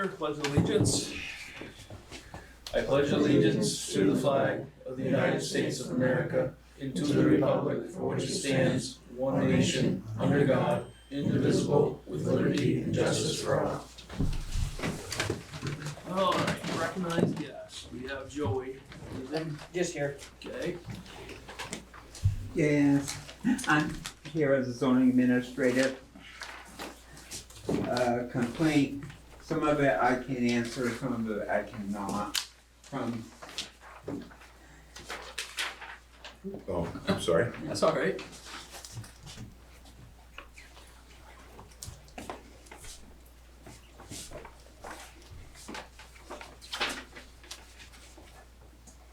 together, pledge allegiance. I pledge allegiance to the flag of the United States of America and to the republic for which it stands, one nation, under God, indivisible, with liberty and justice for all. All right, recognized guests. We have Joey. I'm just here. Okay. Yes, I'm here as a zoning administrator. Complaint, some of it I can answer, some of it I cannot. From, Oh, I'm sorry. That's all right.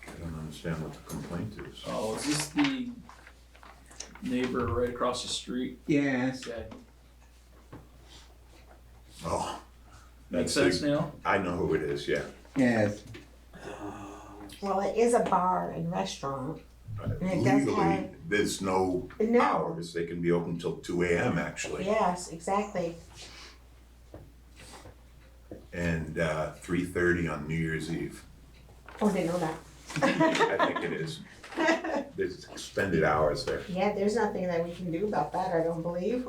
I don't understand what the complaint is. Oh, is this the neighbor right across the street? yes, Okay. Oh. Makes that's sense now? I know who it is, yeah. yes, Well, it is a bar and restaurant. it does Legally, have- there's no No. hours. They can be open till 2 a.m. actually. Yes, exactly. And 3:30 on New Year's Eve. Oh, didn't know that. I think it is. There's extended hours there. Yeah, there's nothing that we can do about that, I don't believe.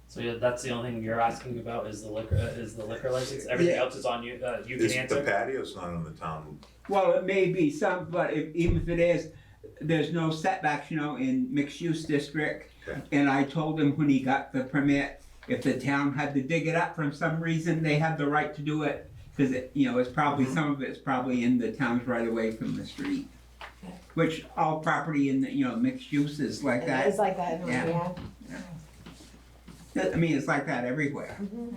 So yeah, that's the only thing you're asking about is the liquor license. Everything Yeah. else is on you. You Is can the answer. patio's not on the town? well, it may be some, but even if it is, there's no setbacks, in mixed-use district. Okay. And I told him when he got the permit, if the town had to dig it up for some reason, they have the right to do it. Cause it's probably, some of it's probably in the town's right away from the street. Which all property in the, mixed use is like that. It's like that, Yeah. yeah. I mean, it's like that everywhere. Mhm.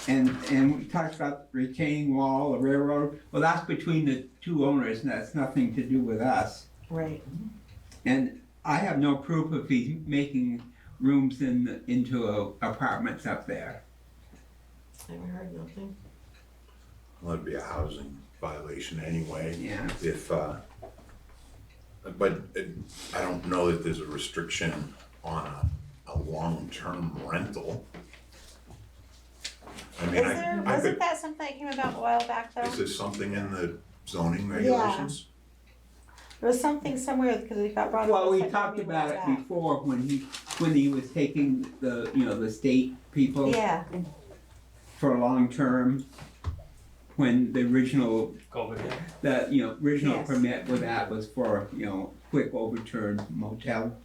And we talked about retaining wall, the railroad. Well, that's between the two owners, and that's nothing to do with us. Right. And I have no proof if he's making rooms into apartments up there. Never heard nothing. Well, it'd be a housing violation anyway. Yeah. If, but I don't know that there's a restriction on a long-term rental. I mean, Wasn't that something that came about a while back though? is there something in the zoning regulations? There was something somewhere, because it got brought up. Well, we like, talked maybe about what's it before when he was taking the state people Yeah, for long term. When the original COVID. original Yes. permit with that was for, quick overturned motel,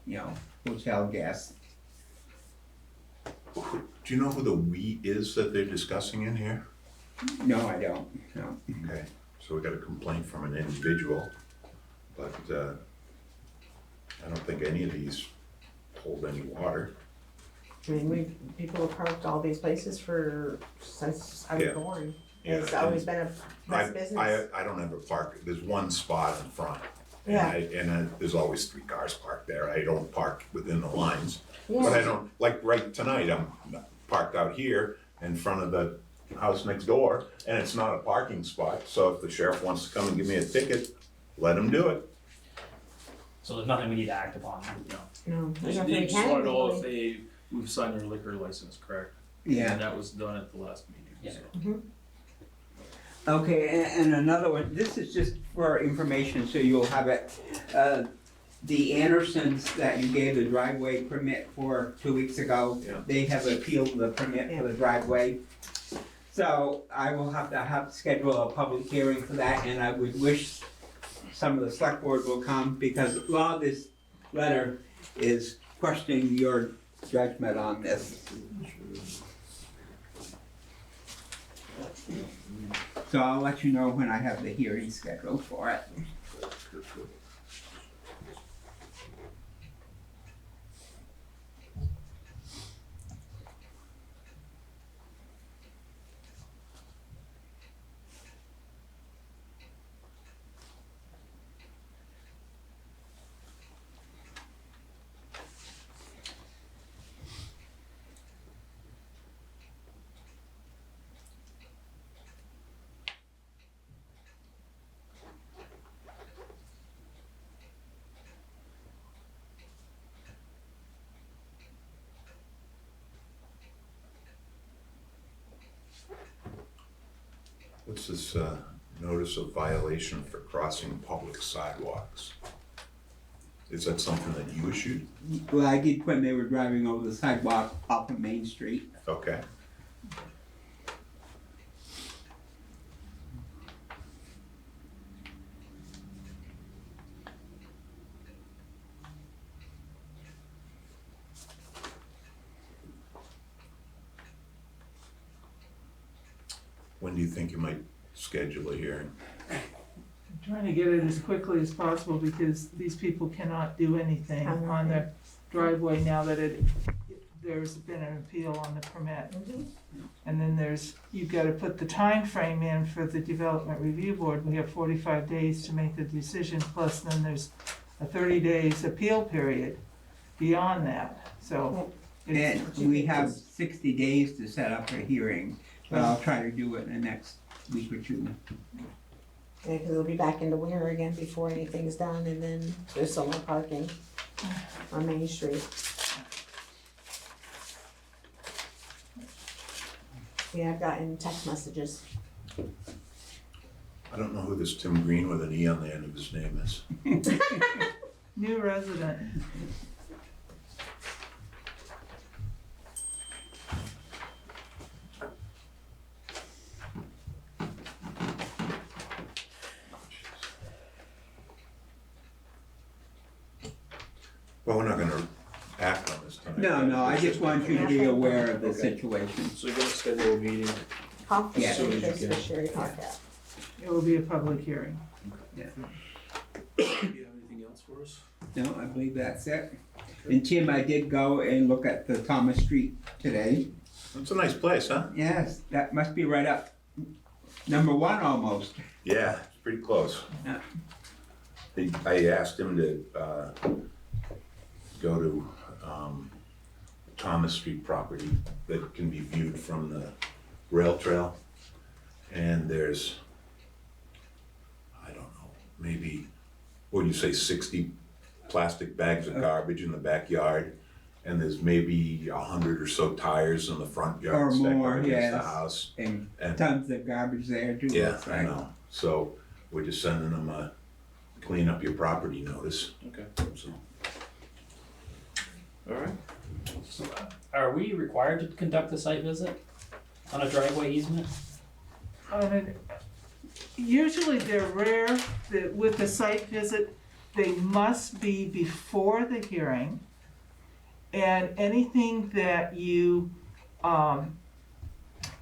hotel guests. Do you know who the "we" is that they're discussing in here? No, I don't, no. Okay, so we got a complaint from an individual, but I don't think any of these hold any water. I mean, people have parked all these places since I was Yeah. born. Yeah, It's always been a nice business. I don't ever park, there's one spot in front. Yeah. And there's always 3 cars parked there. I don't park within the lines. But I Yeah, don't, like right tonight, I'm parked out here in front of the house next door, and it's not a parking spot. So if the sheriff wants to come and give me a ticket, let him do it. So there's nothing we need to act upon. no, there's They nothing we just want can to know if legally. we've signed their liquor license, correct? Yeah. And that was done at the last meeting. Yeah. So. Okay, and another one, this is just for information, so you'll have it. The Andersons that you gave the driveway permit for 2 weeks ago, Yeah. they have appealed the permit for the driveway. So I will have to schedule a public hearing for that, and I would wish some of the select board will come, because a lot of this letter is questioning your judgment on this. So I'll let you know when I have the hearing scheduled for it. What's this, notice of violation for crossing public sidewalks? Is that something that you issued? Well, I did when they were driving over the sidewalk off of Main Street. Okay. When do you think you might schedule a hearing? Trying to get it as quickly as possible because these people cannot do anything on their driveway now that there's been an appeal on the permit. And then you've gotta put the time frame in for the Development Review Board. We have 45 days to make the decision, plus then there's a 30 days appeal period beyond that, so. And we have 60 days to set up a hearing, but I'll try to do it in the next week or two. Yeah, cause it'll be back into winter again before anything's done, and then there's still no parking on Main Street. Yeah, I've gotten text messages. I don't know who this Tim Green with an E on the end of his name is. New resident. Well, we're not gonna act on this tonight. No, I just want you to be aware of the Okay. situation. So you're gonna schedule a meeting? Yeah. As soon as you There's can. Fishery Podcast. It will be a public hearing. Do you have anything else for us? No, I believe that's it. And Tim, I did go and look at the Thomas Street today. It's a nice place, huh? Yes, that must be right up number one almost. Yeah, it's pretty close. Yeah. I asked him to, go to, Thomas Street property that can be viewed from the rail trail. And there's, I don't know, maybe, what do you say, 60 plastic bags of garbage in the backyard. And there's maybe 100 or so tires in the front Or yard stacked more, up against the yes. house. And And- tons of garbage there too. Yeah, looks I like. know. So we're just sending them a clean up your property notice. Okay, so. All right. Are we required to conduct a site visit on a driveway easement? Usually they're rare, that with the site visit, they must be before the hearing. And anything that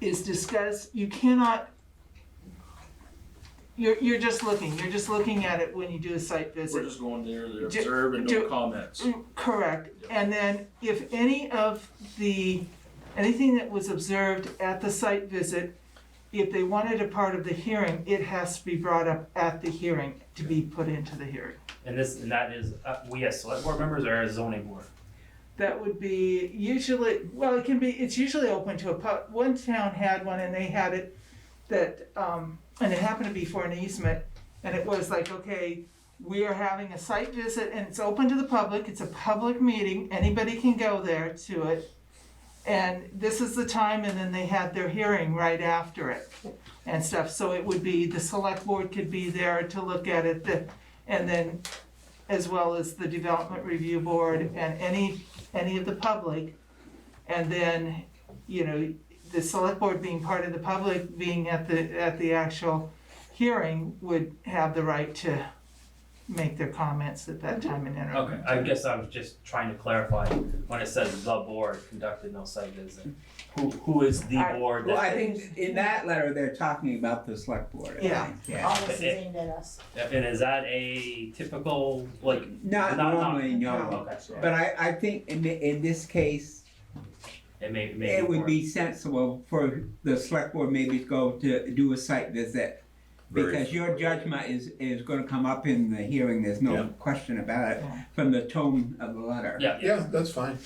is discussed, you cannot, you're just looking at it when you do a site We're visit. just going there to Ju- observe and no ju- comments. Correct, and then if anything that was observed at the site visit, if they wanted a part of the hearing, it has to be brought up at the hearing to be put into the hearing. And that is, we as select board members or as zoning board? That would be usually, well, it's usually open to one town had one and they had it that, and it happened to be for an easement, and it was like, okay, we are having a site visit and it's open to the public, it's a public meeting, anybody can go there to it. And this is the time, and then they had their hearing right after it and stuff, so it would be, the select board could be there to look at it, and then as well as the development review board and any of the public. And then, the select board being part of the public, being at the actual hearing, would have the right to make their comments at that time and enter. Okay, I guess I was just trying to clarify, when it says the board conducted no site visit, who is the board Well, I that? think in that letter, they're talking about the select board, I Yeah. think, yeah. All this is aimed at us. And is that a typical, like? Not normally, no. Okay, so But I think in this case, it may it would more- be sensible for the select board maybe to go to do a site visit. Because your judgment is gonna come up in the hearing, there's no Yeah. question about it, Yeah. from the tone of the letter. Yeah, Yeah, that's fine.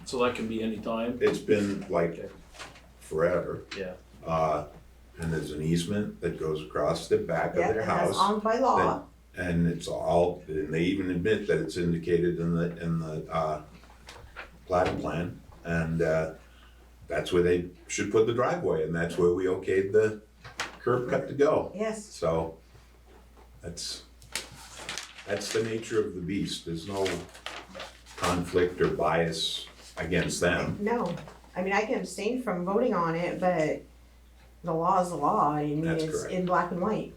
So that can be any time. It's been like forever. Yeah. And there's an easement that goes across the back of Yeah, their and that's house. owned by law. And it's all, and they even admit that it's indicated in the plat plan. And, that's where they should put the driveway, and that's where we okayed the curb cut to go. Yes, So, that's the nature of the beast. There's no conflict or bias against them. no, I mean, I can abstain from voting on it, but the law is the law, I mean, That's it's correct. in black and white.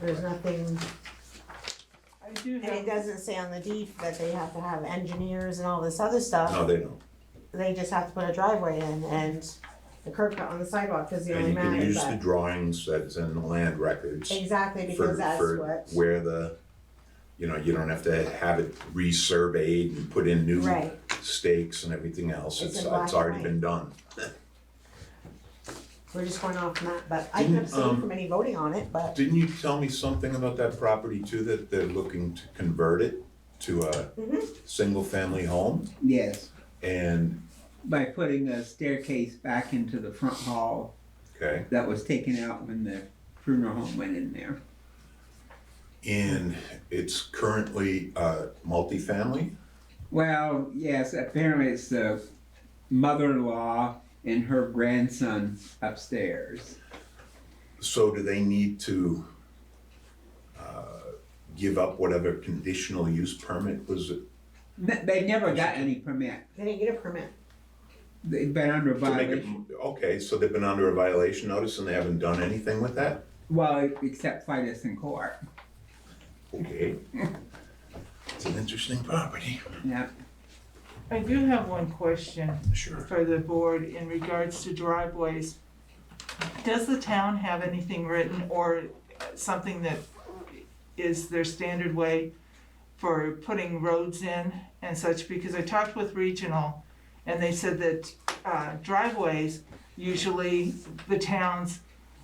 There's nothing, I do and it have, doesn't say on the deed that they have to have engineers and all this other stuff. No, they don't. They just have to put a driveway in and the curb cut on the sidewalk is the And only you can matter, use the but. drawings that's in the land records Exactly, for, because that's for what, where the, you know, you don't have to have it resurveyed and put in new right, stakes and everything else. It's It's, in black it's and already white. been done. we're just going off from that, but I can Didn't, abstain from any voting on it, but. Didn't you tell me something about that property too, that they're looking to convert it to a Mhm. single-family home? Yes, And, by putting a staircase back into the front hall okay, that was taken out when the funeral home went in there. and it's currently multifamily? Well, yes, apparently it's the mother-in-law and her grandson upstairs. So do they need to give up whatever conditional use permit was it? They never got any permit. They didn't get a permit. They've been under to make it- violation, Okay, so they've been under a violation notice and they haven't done anything with that? well, except fight us in court. Okay. It's an interesting property. Yeah, I do have one question Sure. for the board in regards to driveways. Does the town have anything written or something that is their standard way for putting roads in and such? Because I talked with Regional and they said that driveways, usually the towns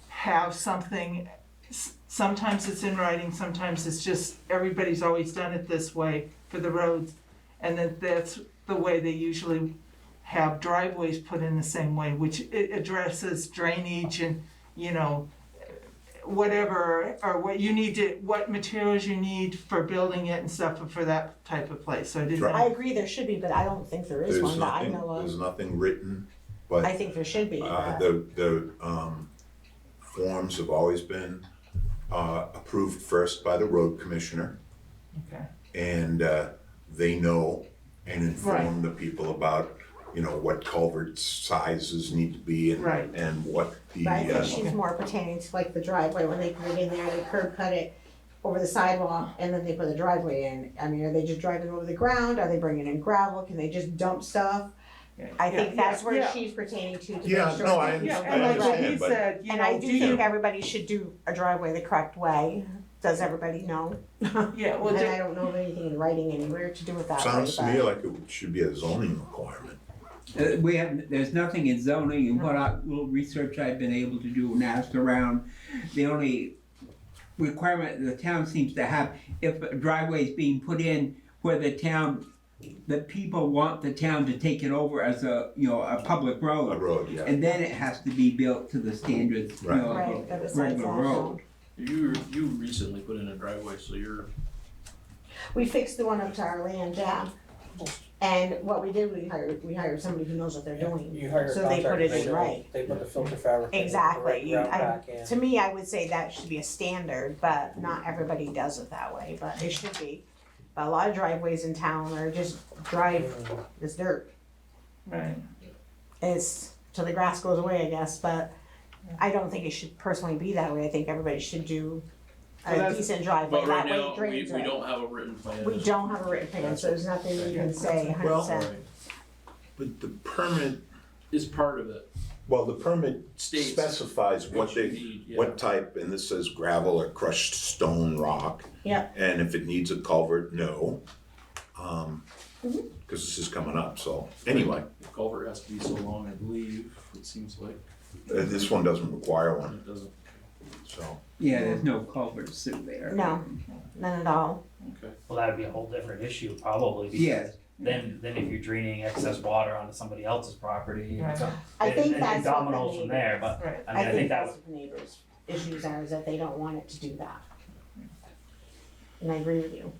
have something, sometimes it's in writing, sometimes it's just, everybody's always done it this way for the roads. And that's the way they usually have driveways put in the same way, which it addresses drainage and, you know, whatever, or what you need to, what materials you need for building it and stuff for that type of place, so I didn't. Right. I agree there should be, but I don't think there is There's one that I nothing, know there's of. nothing written, I but think there should be, but the forms have always been approved first by the road commissioner. Okay. And they know and inform the people about, you know, what culvert sizes need to be and, Right. and what the, but I think she's more pertaining to like the driveway, when they put it in there, they curb cut it over the sidewalk and then they put the driveway in. I mean, are they just driving over the ground? Are they bringing in gravel? Can they just dump stuff? I think that's where Yeah. she's pertaining to make Yeah, sure. no, I that- Yeah, understand. and like what he understand, but- said, you And I know, do do think you, everybody should do a driveway the correct way. Does everybody know? yeah, well, And I do- don't know of anything in writing anywhere to do it that way, sounds to me but. like it should be a zoning requirement. we have, there's nothing in zoning, and what little research I've been able to do and asked around, the only requirement the town seems to have, if a driveway is being put in where the people want the town to take it over as a, you know, a public A road. road, yeah. And then it has to be built to the standards, you Right. know, Right, of that a besides regular that, road. You recently put in a driveway, so you're, We fixed the one up to our land, yeah. And what we did, we hired somebody who knows what they're doing. You hire a So they put contractor, it they in know, right. they put the filter fabric in, the Exactly. right You- grout I- back in. To me, I would say that should be a standard, but not everybody does it that way, but it should be. But a lot of driveways in town are just it's dirt. right, It's till the grass goes away, I guess, but I don't think it should personally be that way. I think everybody should do Well, a that's- decent driveway, but right that way now, it we drains we it. don't have a written plan. We don't have a written plan, so there's nothing we can say hundred Well- percent. Right. But the permit, Is part of it, well, the permit states. specifies what you they, need, yeah. what type, and this says gravel or crushed stone rock. Yep. And if it needs a culvert, no. Mhm. Cause this is coming up, so, anyway, The culvert has to be so long, I believe, it seems like, this one doesn't require one, it doesn't, so. Yeah, there's no culverts through there. No. None at all. okay. Well, that'd be a whole different issue probably, because Yes, then if you're draining excess water onto somebody else's property, Right. so- I think and that's what the dominoes from there, but right. I mean, I think that that's what the neighbors' issues are, is that they don't want it to do that. And I agree with you.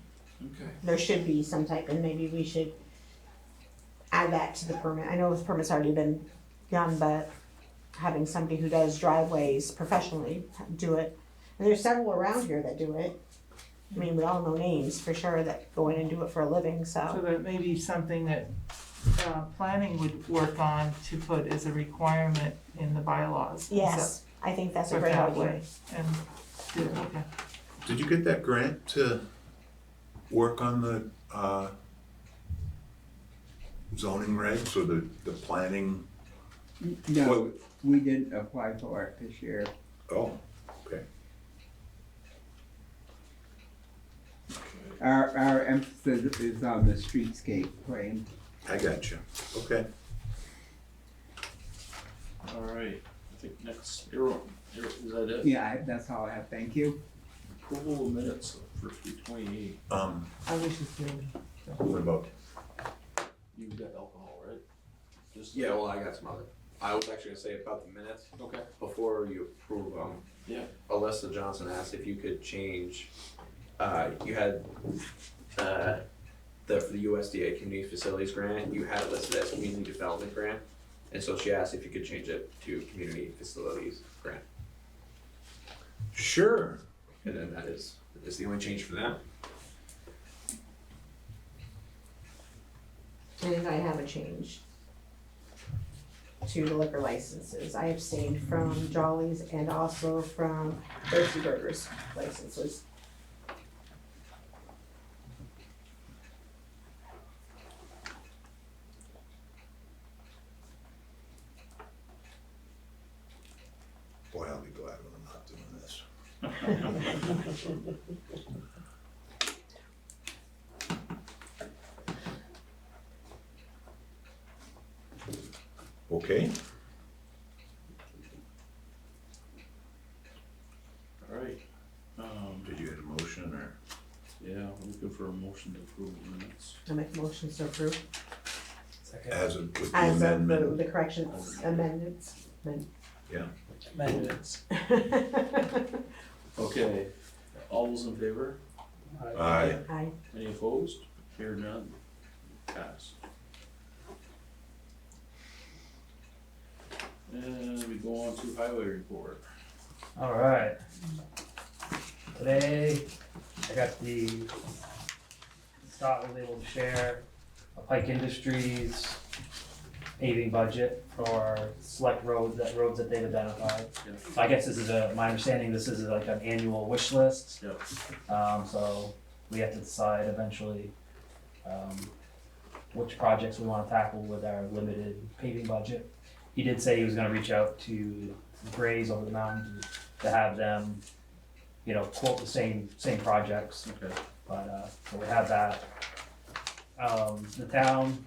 Okay. There should be some type, and maybe we should add that to the permit. I know the permit's already been young, but having somebody who does driveways professionally do it. And there's several around here that do it. I mean, we all know names for sure that go in and do it for a living, So so. that may be something that, planning would work on to put as a requirement in the bylaws. Yes, I think that's a Put great that idea. way, and, okay. Did you get that grant to work on the, zoning regs or the planning? No, we didn't apply for it this year. Oh, okay. Our emphasis is on the streetscape frame. I got you. Okay. All right, I think next, is that it? Yeah, that's all I have, thank you. Approval of minutes for 3/28. I was just doing. What about, You got alcohol, right? Just Yeah, well, I got some other. I was actually gonna say about the minutes, Okay. before you approve them. Yeah. Alyssa Johnson asked if you could change, you had, for the USDA Community Facilities Grant, you had it listed as Community Development Grant. And so she asked if you could change it to Community Facilities Grant. sure. And then that is the only change for that. And I have a change to the liquor licenses. I abstained from Jolly's and also from Thirsty Burgers licenses. Boy, I'll be glad when I'm not doing this. Okay, All right. did you get a motion or? Yeah, I'm looking for a motion to approve the minutes. I make motions to approve. Second. As of with the As of amendment? the corrections, amendments. Amendments. Okay, all those in favor? Aye. Aye. Any opposed? Hear none. Pass. And we go on to highway report. Alright. Today, I got Scott was able to share a Pike Industries paving budget for select roads that they've identified. Yeah. So I guess this is my understanding, this is like an annual wish list. Yep. So we have to decide eventually, which projects we wanna tackle with our limited paving budget. He did say he was gonna reach out to Grays over the mountain to have them, quote the same projects, Okay. but, so we have that. The town,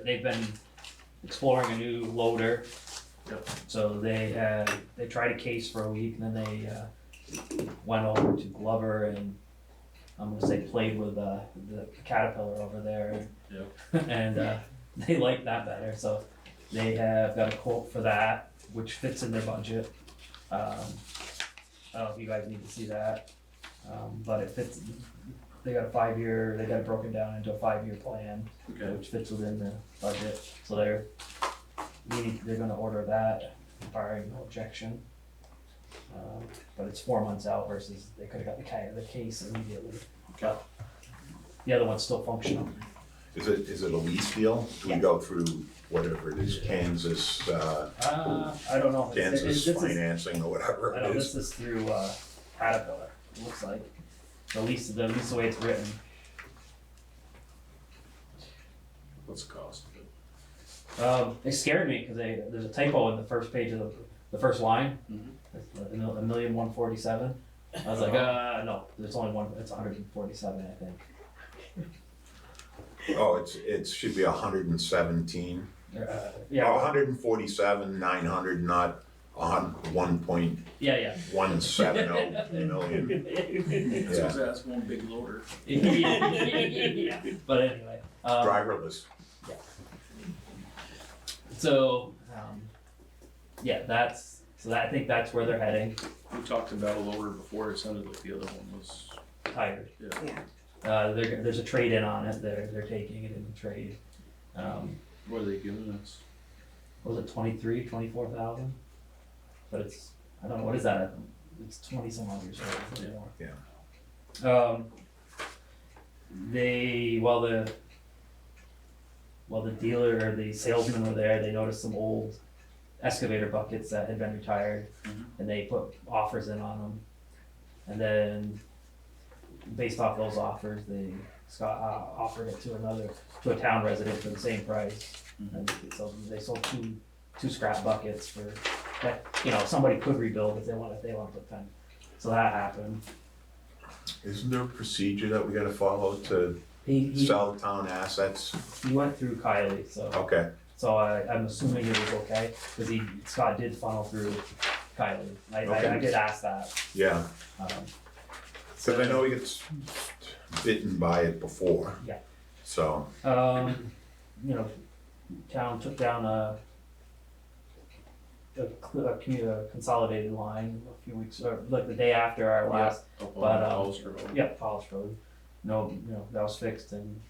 they've been exploring a new loader. Yep. So they tried a case for a week and then they, went over to Glover and I'm gonna say played with, the Caterpillar over there. Yep. And, they like that better, so they have got a quote for that, which fits in their budget. I don't know if you guys need to see that, but it fits, they got it broken down into a 5-year plan, Okay. which fits within the budget, so they're gonna order that, barring no objection. But it's 4 months out versus they could've got the case immediately. Okay. The other one's still functional. Is it a lease deal? Do we go through whatever it is, Kansas, I don't know. Kansas This is- financing or whatever I know it this is? is through Caterpillar, it looks like. The lease the way it's written. What's the cost of it? It scared me because there's a typo in the first page of the first line. Mhm. It's $1,147,000. I was like, no, there's only one. It's 147, I think. Oh, it should be 117. Yeah. Oh, 147,900, not 1.170 Yeah. million. So that's one big loader. Yeah. But anyway. Driverless. So, I think that's where they're heading. We talked about a loader before, it sounded like the other one was, Tired. yeah. There's a trade in on it. They're taking it in the trade. What are they giving us? what was it, 24,000? But it's, I don't know, what is that, it's 20 some odd years old, or more. Yeah. While the dealer or the salesman were there, they noticed some old excavator buckets that had been retired, and they put offers in on them. And then, based off those offers, Scott offered it to a town resident for the same price. And so they sold two scrap buckets for that, somebody could rebuild if they want to put 10. So that happened. Isn't there a procedure that we gotta follow to He sell town assets? went through Kylie, so. Okay, So I'm assuming it was okay, because Scott did funnel through Kylie. I Okay. did ask that. yeah, Um, cause I know he gets bitten by it before. Yeah. So, Town took down a consolidated line a few weeks, or like the day after our last. But, Yep, Polish Road. No, that was fixed, and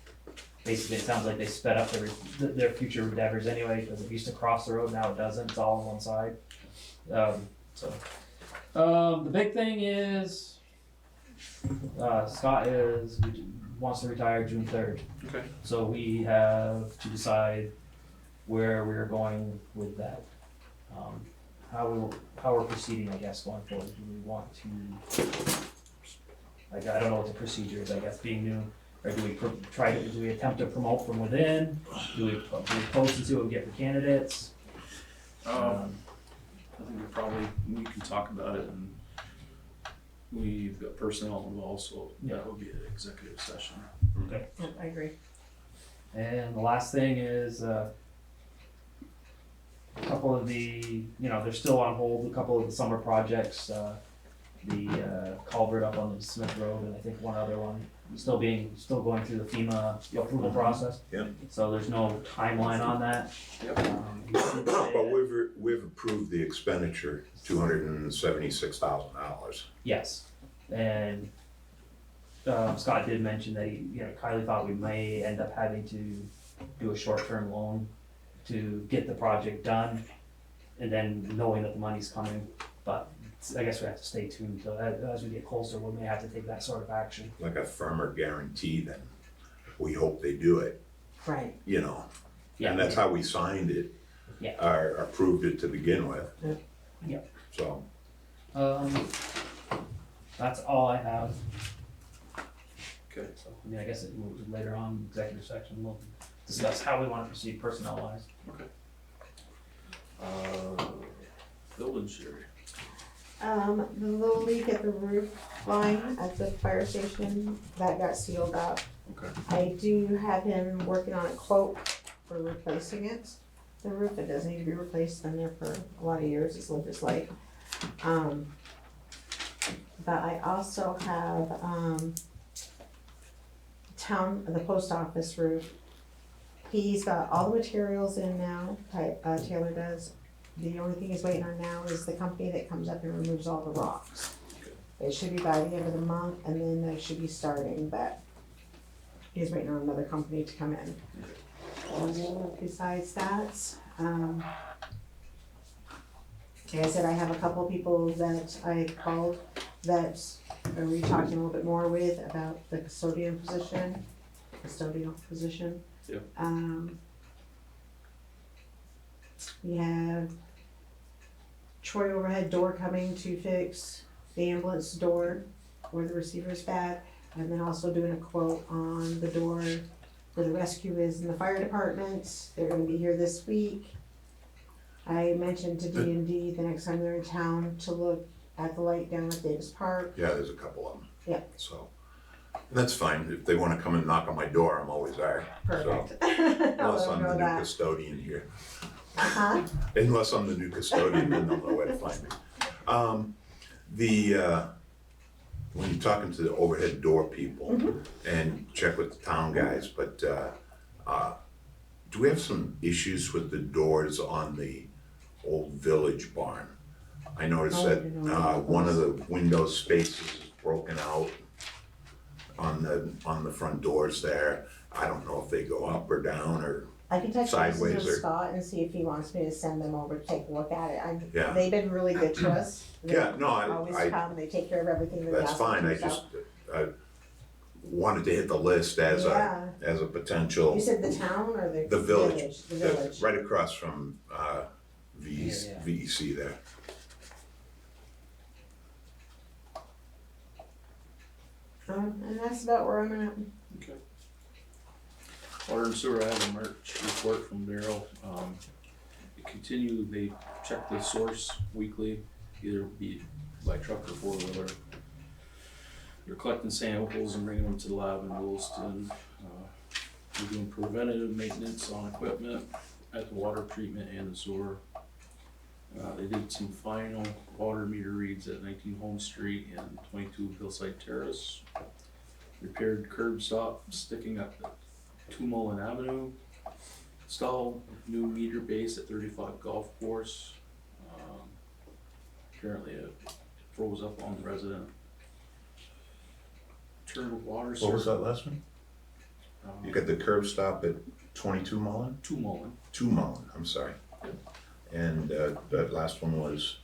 basically it sounds like they sped up their future endeavors anyway, because it used to cross the road, now it doesn't, it's all on one side. The big thing is, Scott wants to retire June 3rd. Okay. So we have to decide where we're going with that. How we're proceeding, I guess, going forward. Do we want to, I don't know what the procedure is, I guess, being new, or do we attempt to promote from within? Do we post and see what we get for candidates? I think we can talk about it, and we've got personnel involved, so that would be an executive session. Okay. Yep, I agree. And the last thing is, a couple of the, they're still on hold, a couple of the summer projects, the culvert up on the Smith Road, and I think one other one, still going through the FEMA approval process. Yeah. So there's no timeline on that. Yep. We should say but that- we've approved the expenditure, $276,000. Yes, and Scott did mention that Kylie thought we may end up having to do a short-term loan to get the project done, and then knowing that the money's coming, but I guess we have to stay tuned, so as we get closer, we may have to take that sort of action. Like a firmer guarantee than we hope they do it, Right. Yeah. And that's how we signed it. Yeah. Or approved it to begin with. Yeah. So, That's all I have. Okay. So, I guess later on, executive section, we'll discuss how we want to proceed personnel-wise. Village area. The little leak at the roof line at the fire station, that got sealed up. Okay. I do have him working on a quote for replacing it. The roof, it does need to be replaced, it's been there for a lot of years, it's lived its life. But I also have, the post office roof. He's got all the materials in now, Taylor does. The only thing he's waiting on now is the company that comes up and removes all the rocks. It should be by the end of the month, and then they should be starting, but he's waiting on another company to come in. Besides that, like I said, I have a couple people that I called that are we talking a little bit more with about the custodial position. Yep. We have Troy overhead door coming to fix the ambulance door where the receiver's bad, and then also doing a quote on the door where the rescue is in the fire department. They're gonna be here this week. I mentioned to D&D the next time they're in town to look at the light down at Davis Park. yeah, there's a couple of them. Yeah. So, that's fine. If they wanna come and knock on my door, I'm always there. Perfect. So, unless I'll I'm know the new that. custodian here. Uh-huh. Unless I'm the new custodian, then they'll know where to find me. When you're talking to the overhead door people, and check with the town guys, but, do we have some issues with the doors on the old village barn? I noticed that, one of the window spaces is broken out on the front doors there. I don't know if they go up or down, or I can touch bases sideways with or, Scott and see if he wants me to send them over to take a look at it. Yeah. They've been really good to us. They yeah, no, always I, come, they take care of everything that we that's ask them fine, to, I so- just, I wanted to hit the list as Yeah. a potential, You said the town or the? The village. The village. right across from, Yeah. VEC there. And that's about where I'm at. Okay. Water and sewer, I have a March report from Daryl. They check the source weekly, either be by truck or four-wheeler. They're collecting samples and bringing them to the lab in Williston. We're doing preventative maintenance on equipment at the water treatment and the sewer. They did some final water meter reads at 19 Holmes Street and 22 Hillside Terrace. Repaired curb stop sticking up at 2 Mullen Avenue. Installed new meter base at 35 Golf Course. Apparently it froze up on the resident. Turned water What was that last one? You got the curb stop at 22 Mullen? 2 Mullen. 2 Mullen, I'm sorry. And that last one was,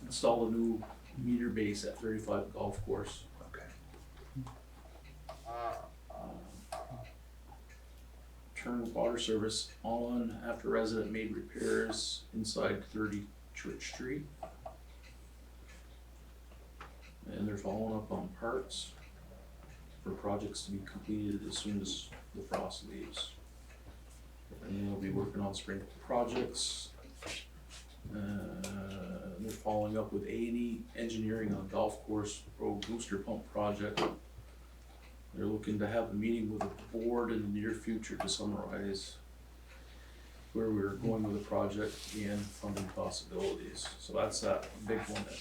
Install a new meter base at 35 Golf Course. okay. Turned water service on after resident made repairs inside 30 Church Street. And they're following up on parts for projects to be completed as soon as the frost leaves. And then they'll be working on spring projects. They're following up with A&E Engineering on Golf Course Road Booster Pump Project. They're looking to have a meeting with the board in the near future to summarize where we're going with the project and funding possibilities. So that's that big one that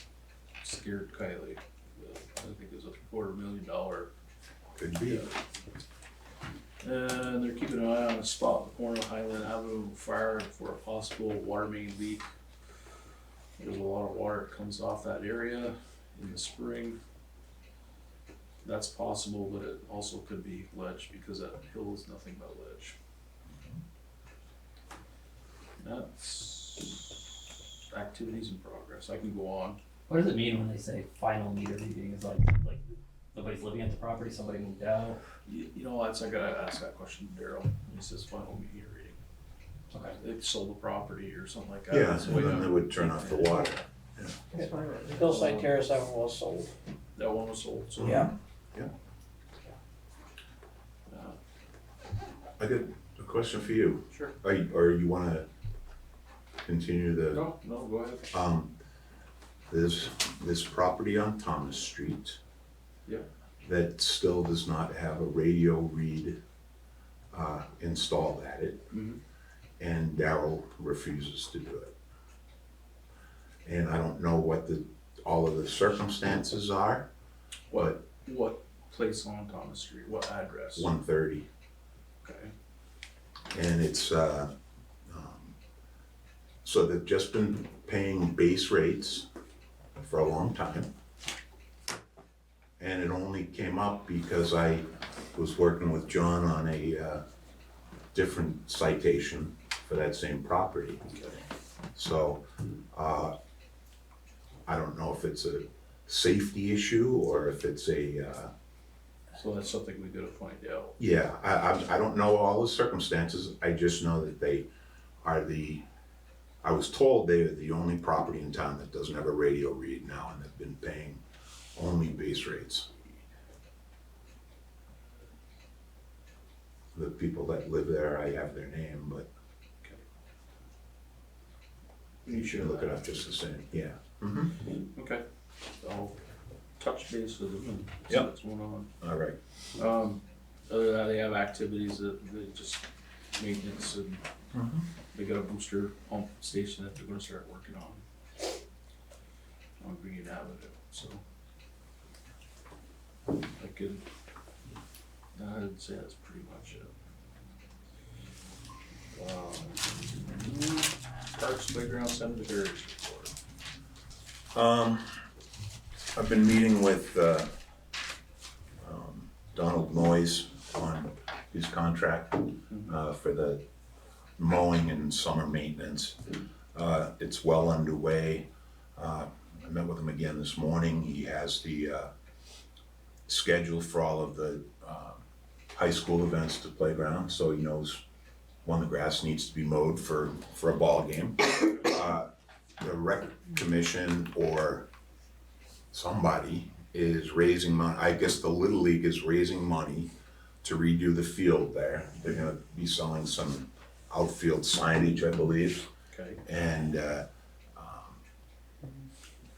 scared Kylie. I think it was a $250,000. Could be. And they're keeping an eye on a spot at the corner of Highland Avenue fire for a possible water main leak. There's a lot of water that comes off that area in the spring. That's possible, but it also could be ledge because that hill is nothing but ledge. That's activities in progress. I can go on. What does it mean when they say final meter reading? Is like nobody's living at the property, somebody moved out? You know, I gotta ask that question to Daryl. He says final meter reading. Okay. They sold the property or something like that. Yeah, That's the and way then that- they would turn off the water. That's why we're- Hillside Terrace, that one was sold. That one was sold, so. Yeah. I got a question for you. Sure. Or you wanna continue the? No, go ahead. There's this property on Thomas Street. Yeah. That still does not have a radio read, installed at it. Mhm. And Darryl refuses to do it. And I don't know what all of the circumstances are, What place on Thomas Street? What address? 130. Okay. And it's, so they've just been paying base rates for a long time. And it only came up because I was working with John on a different citation for that same property. So, I don't know if it's a safety issue or if it's So that's something we gotta find out. yeah, I don't know all the circumstances, I just know that they are I was told they are the only property in town that doesn't have a radio read now, and they've been paying only base rates. The people that live there, I have their name, but you should look it up just the same, yeah. Mm-hmm. Okay. I'll touch base with them and see Yep. what's going on. All right. Other than that, they have activities that they just maintenance and they got a booster pump station that they're gonna start working on Green Avenue, so. I'd say that's pretty much it. Parks, playground, cemeteries report. I've been meeting with Donald Noyes on his contract for the mowing and summer maintenance. It's well underway. I met with him again this morning. He has the schedule for all of the high school events at the playground, so he knows when the grass needs to be mowed for a ball game. The rec commission or somebody is raising money. I guess the Little League is raising money to redo the field there. They're gonna be selling some outfield signage, I believe. Okay. And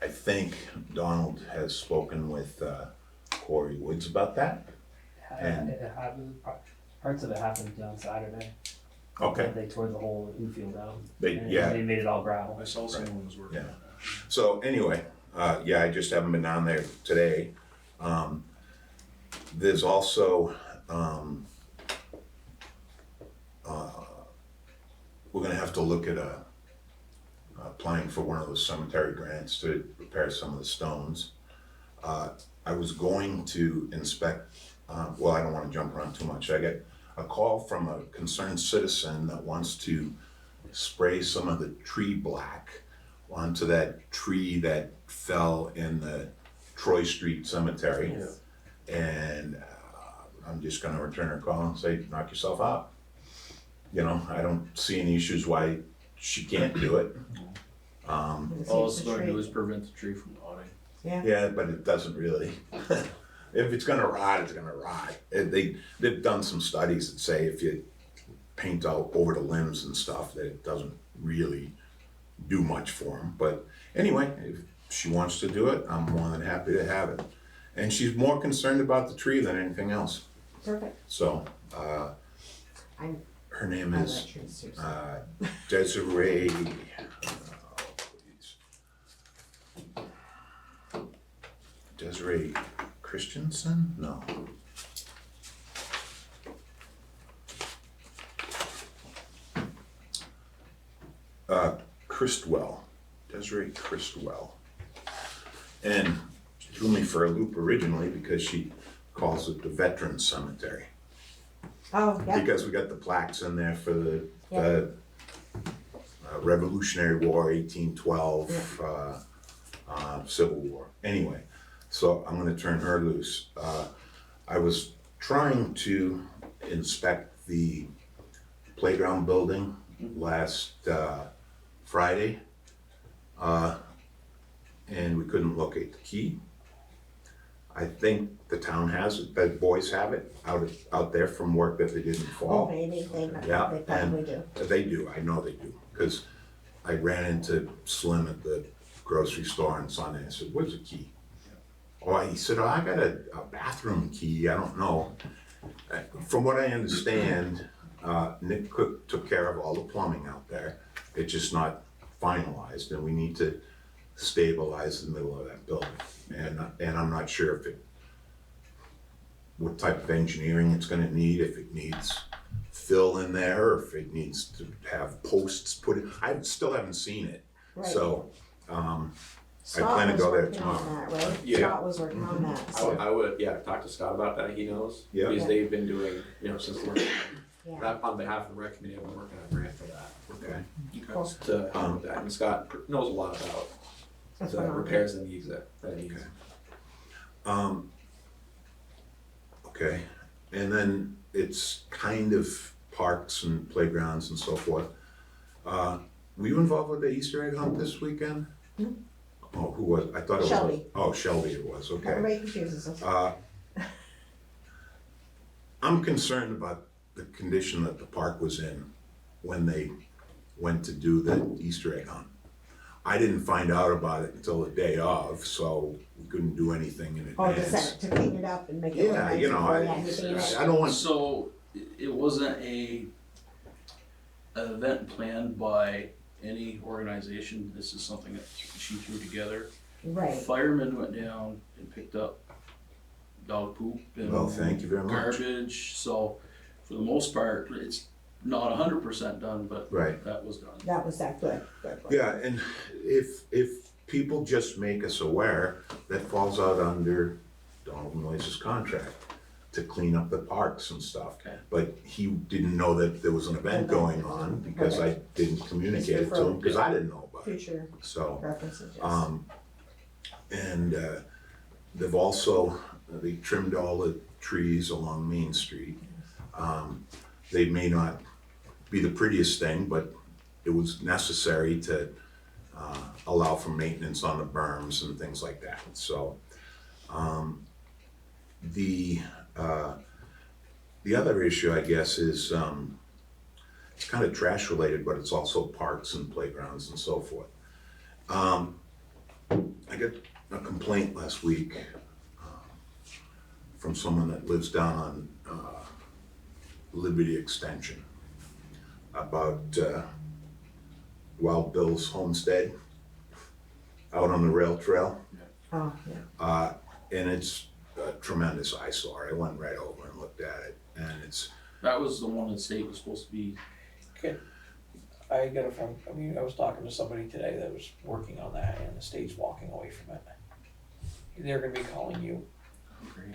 I think Donald has spoken with Corey Woods about that. And- It happened, parts of it happened on Saturday. Okay. They tore the whole infield out. They- and yeah. They made it all gravel. I saw someone was working on Yeah. that. So anyway, yeah, I just haven't been down there today. There's also, we're gonna have to look at applying for one of those cemetery grants to repair some of the stones. I was going to inspect, well, I don't wanna jump around too much. I get a call from a concerned citizen that wants to spray some of the tree black onto that tree that fell in the Troy Street Cemetery. And I'm just gonna return her call and say, knock yourself out. You know, I don't see any issues why she can't do it. All it's going to do is prevent the tree from rotting. Yeah, but it doesn't really. If it's gonna rot, it's gonna rot. They've done some studies that say if you paint out over the limbs and stuff, that it doesn't really do much for them. But anyway, if she wants to do it, I'm more than happy to have it. And she's more concerned about the tree than anything else. Perfect. So, I'm- her name I'll is let you see. Desiree. Desiree Christensen? No. Christwell, Desiree Christwell. And she threw me for a loop originally because she calls it the Veterans Cemetery. Oh, yeah, Because we got the plaques in there for the Revolutionary War, 1812, Civil War. Anyway, so I'm gonna turn her loose. I was trying to inspect the playground building last Friday, and we couldn't locate the key. I think the town has it, the boys have it out there from work that they did in oh, fall. maybe, they Yeah, probably do. They do, I know they do, because I ran into Slim at the grocery store on Sunday, I said, where's the key? Oh, he said, oh, I got a bathroom key, I don't know. From what I understand, Nick Cook took care of all the plumbing out there, it's just not finalized, and we need to stabilize the middle of that building. And I'm not sure what type of engineering it's gonna need, if it needs fill in there, or if it needs to have posts put in. I still haven't seen it, Right. so, Scott plan to was go there working on tomorrow. that, right? Yeah. Scott was working on that, so, I would, yeah, talk to Scott about that, he knows. Yeah. Because Yeah. they've been doing, since the work, yeah. that on behalf of the rec committee, I've been working on a grant for that. okay. Cool. To help with that, and Scott knows a lot about That's the what I'm- repairs that needs that needs. Okay, and then it's kind of parks and playgrounds and so forth. Were you involved with the Easter egg hunt this weekend? No. Oh, who was, I thought it was. Shelby. Oh, Shelby it was, okay. Everybody confuses us. I'm concerned about the condition that the park was in when they went to do the Easter egg hunt. I didn't find out about it until the day of, so we couldn't do anything in Oh, advance. to clean it up and make it look Yeah, nice you know, before I you had anything in it. don't want, So it wasn't an event planned by any organization. This is something that she threw together. Right, Firemen went down and picked up dog poop and well, thank you very much. garbage. So for the most part, it's not 100% done, but Right. that was done. that was that good. Yeah, and if people just make us aware, that falls out under Donald Moise's contract. to clean up the parks and stuff. Okay. But he didn't know that there was an event going on because I didn't communicate it to him, because I didn't know about it, Future so. references, yes. And they've also, they trimmed all the trees along Main Street. They may not be the prettiest thing, but it was necessary to allow for maintenance on the berms and things like that. So the other issue, I guess, is it's kind of trash related, but it's also parks and playgrounds and so forth. I got a complaint last week from someone that lives down on Liberty Extension about Wild Bill's homestead out on the rail trail. Oh, yeah. And it's a tremendous eyesore. I went right over and looked at it, and it's, That was the one the state was supposed to be. Okay. I got it from, I was talking to somebody today that was working on that and the state's walking away from it. They're gonna be calling you. Great.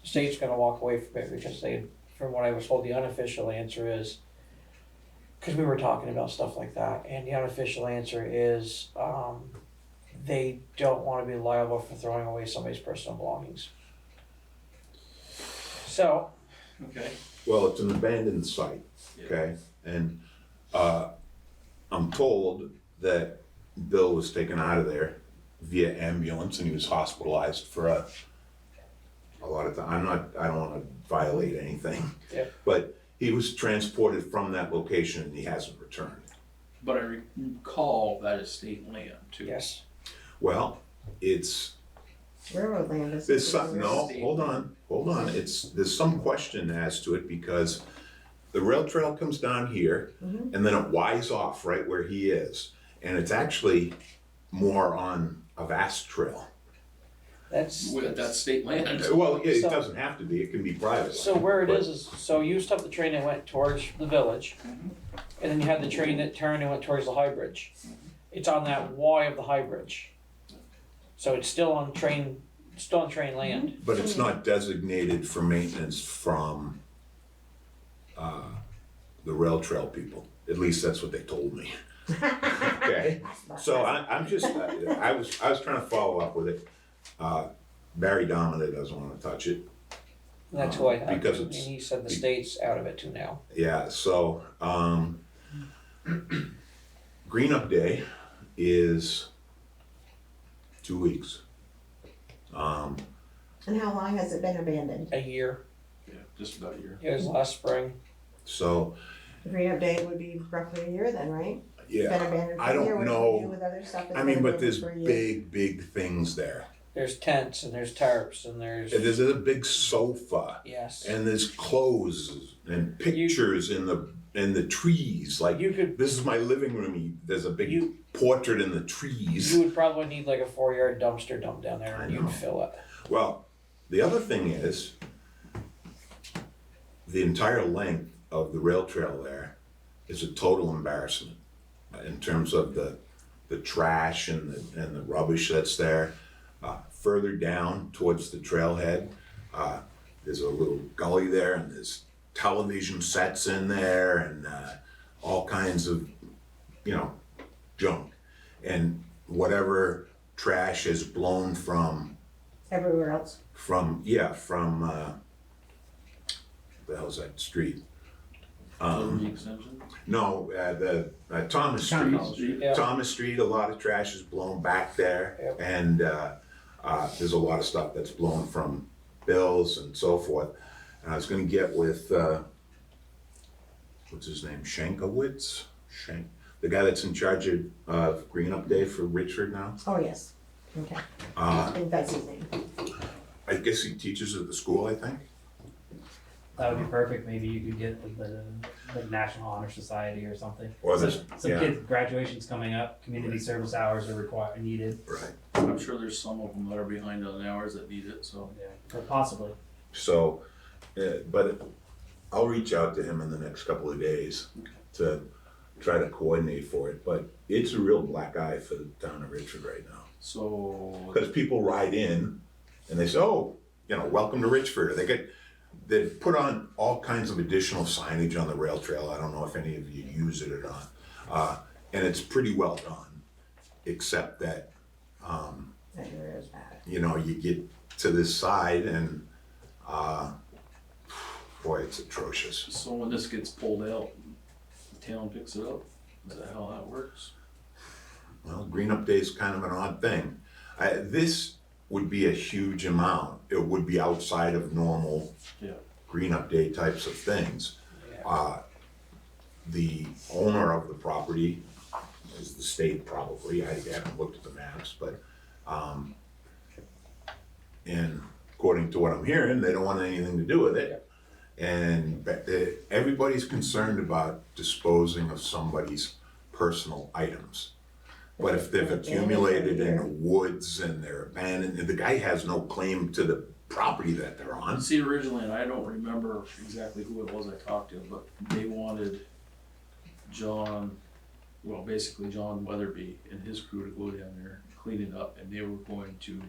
The state's gonna walk away from it because they, from what I was told, the unofficial answer is, cause we were talking about stuff like that, and the unofficial answer is, they don't wanna be liable for throwing away somebody's personal belongings. So, Okay. well, it's an abandoned site, okay? And I'm told that Bill was taken out of there via ambulance and he was hospitalized for a lot of time. I don't wanna violate anything. Yeah. But he was transported from that location and he hasn't returned. But I recall that is state land too. yes, Well, it's, Railroad land is. there's some, no, hold on. There's some question as to it because the rail trail comes down here and then it winds off right where he is. And it's actually more on a vast trail. that's, That's state land. Well, it So- doesn't have to be, it can be private. so where it is, so you used to have the train that went towards the village, and then you had the train that turned and went towards the High Bridge. It's on that Y of the High Bridge. So it's still on train land. But it's not designated for maintenance from the rail trail people. At least that's what they told me. Okay, so I'm just, I was trying to follow up with it. Barry Domina doesn't wanna touch it. And that's who I had, Because and it's- he said the state's out of it too now. Yeah, so, Greenup Day is 2 weeks. And how long has it been abandoned? A year, Yeah, just about a year. it was last spring. So, The Greenup Day would be roughly a year then, right? It's been yeah, abandoned for I a year. don't What do know. we do with other stuff that's I been mean, but abandoned there's for a year? big things there. There's tents and there's tarps and there's, There's a big sofa, yes. and there's clothes and pictures in the trees, like, You could, this is my living room, there's a big you, portrait in the trees. you would probably need like a 4-yard dumpster dump down there I and know. you'd fill it. Well, the other thing is, the entire length of the rail trail there is a total embarrassment in terms of the trash and the rubbish that's there. Further down towards the trailhead, there's a little gully there and there's television sets in there and all kinds of, junk. And whatever trash is blown from Everywhere else. the hell's that street? The extension. No, Thomas Street. Thomas Street. Yeah. Thomas Street, a lot of trash is blown back there. Yep. And there's a lot of stuff that's blown from Bill's and so forth. And I was gonna get with, what's his name, Shankowitz? The guy that's in charge of Greenup Day for Richford now. Oh, yes. Okay. Uh, I think that's his name. I guess he teaches at the school, I think. That would be perfect. Maybe you could get like the National Honor Society or something. Or some this- some yeah. kids graduation's coming up. Community service hours are needed. Right. I'm sure there's some of them that are behind on the hours that need it, so. Yeah, or possibly. So, but I'll reach out to him in the next couple of days to try to coordinate for it. But it's a real black eye for the town of Richford right now. So, Because people ride in and they say, oh, welcome to Richford. They get they've put on all kinds of additional signage on the rail trail. I don't know if any of you use it or not. And it's pretty well done, except that, That area is bad. you know, you get to this side and, boy, it's atrocious. So when this gets pulled out, the town picks it up? Is that how that works? Well, Greenup Day is kind of an odd thing. This would be a huge amount. It would be outside of normal Yeah. Greenup Day types of things. The owner of the property is the state probably, I haven't looked at the maps, but, and according to what I'm hearing, they don't want anything to do with it. And everybody's concerned about disposing of somebody's personal items. But if they've accumulated in the woods and they're abandoned, and the guy has no claim to the property that they're on. See, originally, and I don't remember exactly who it was I talked to, but they wanted basically John Weatherby and his crew to go down there, clean it up, and they were going to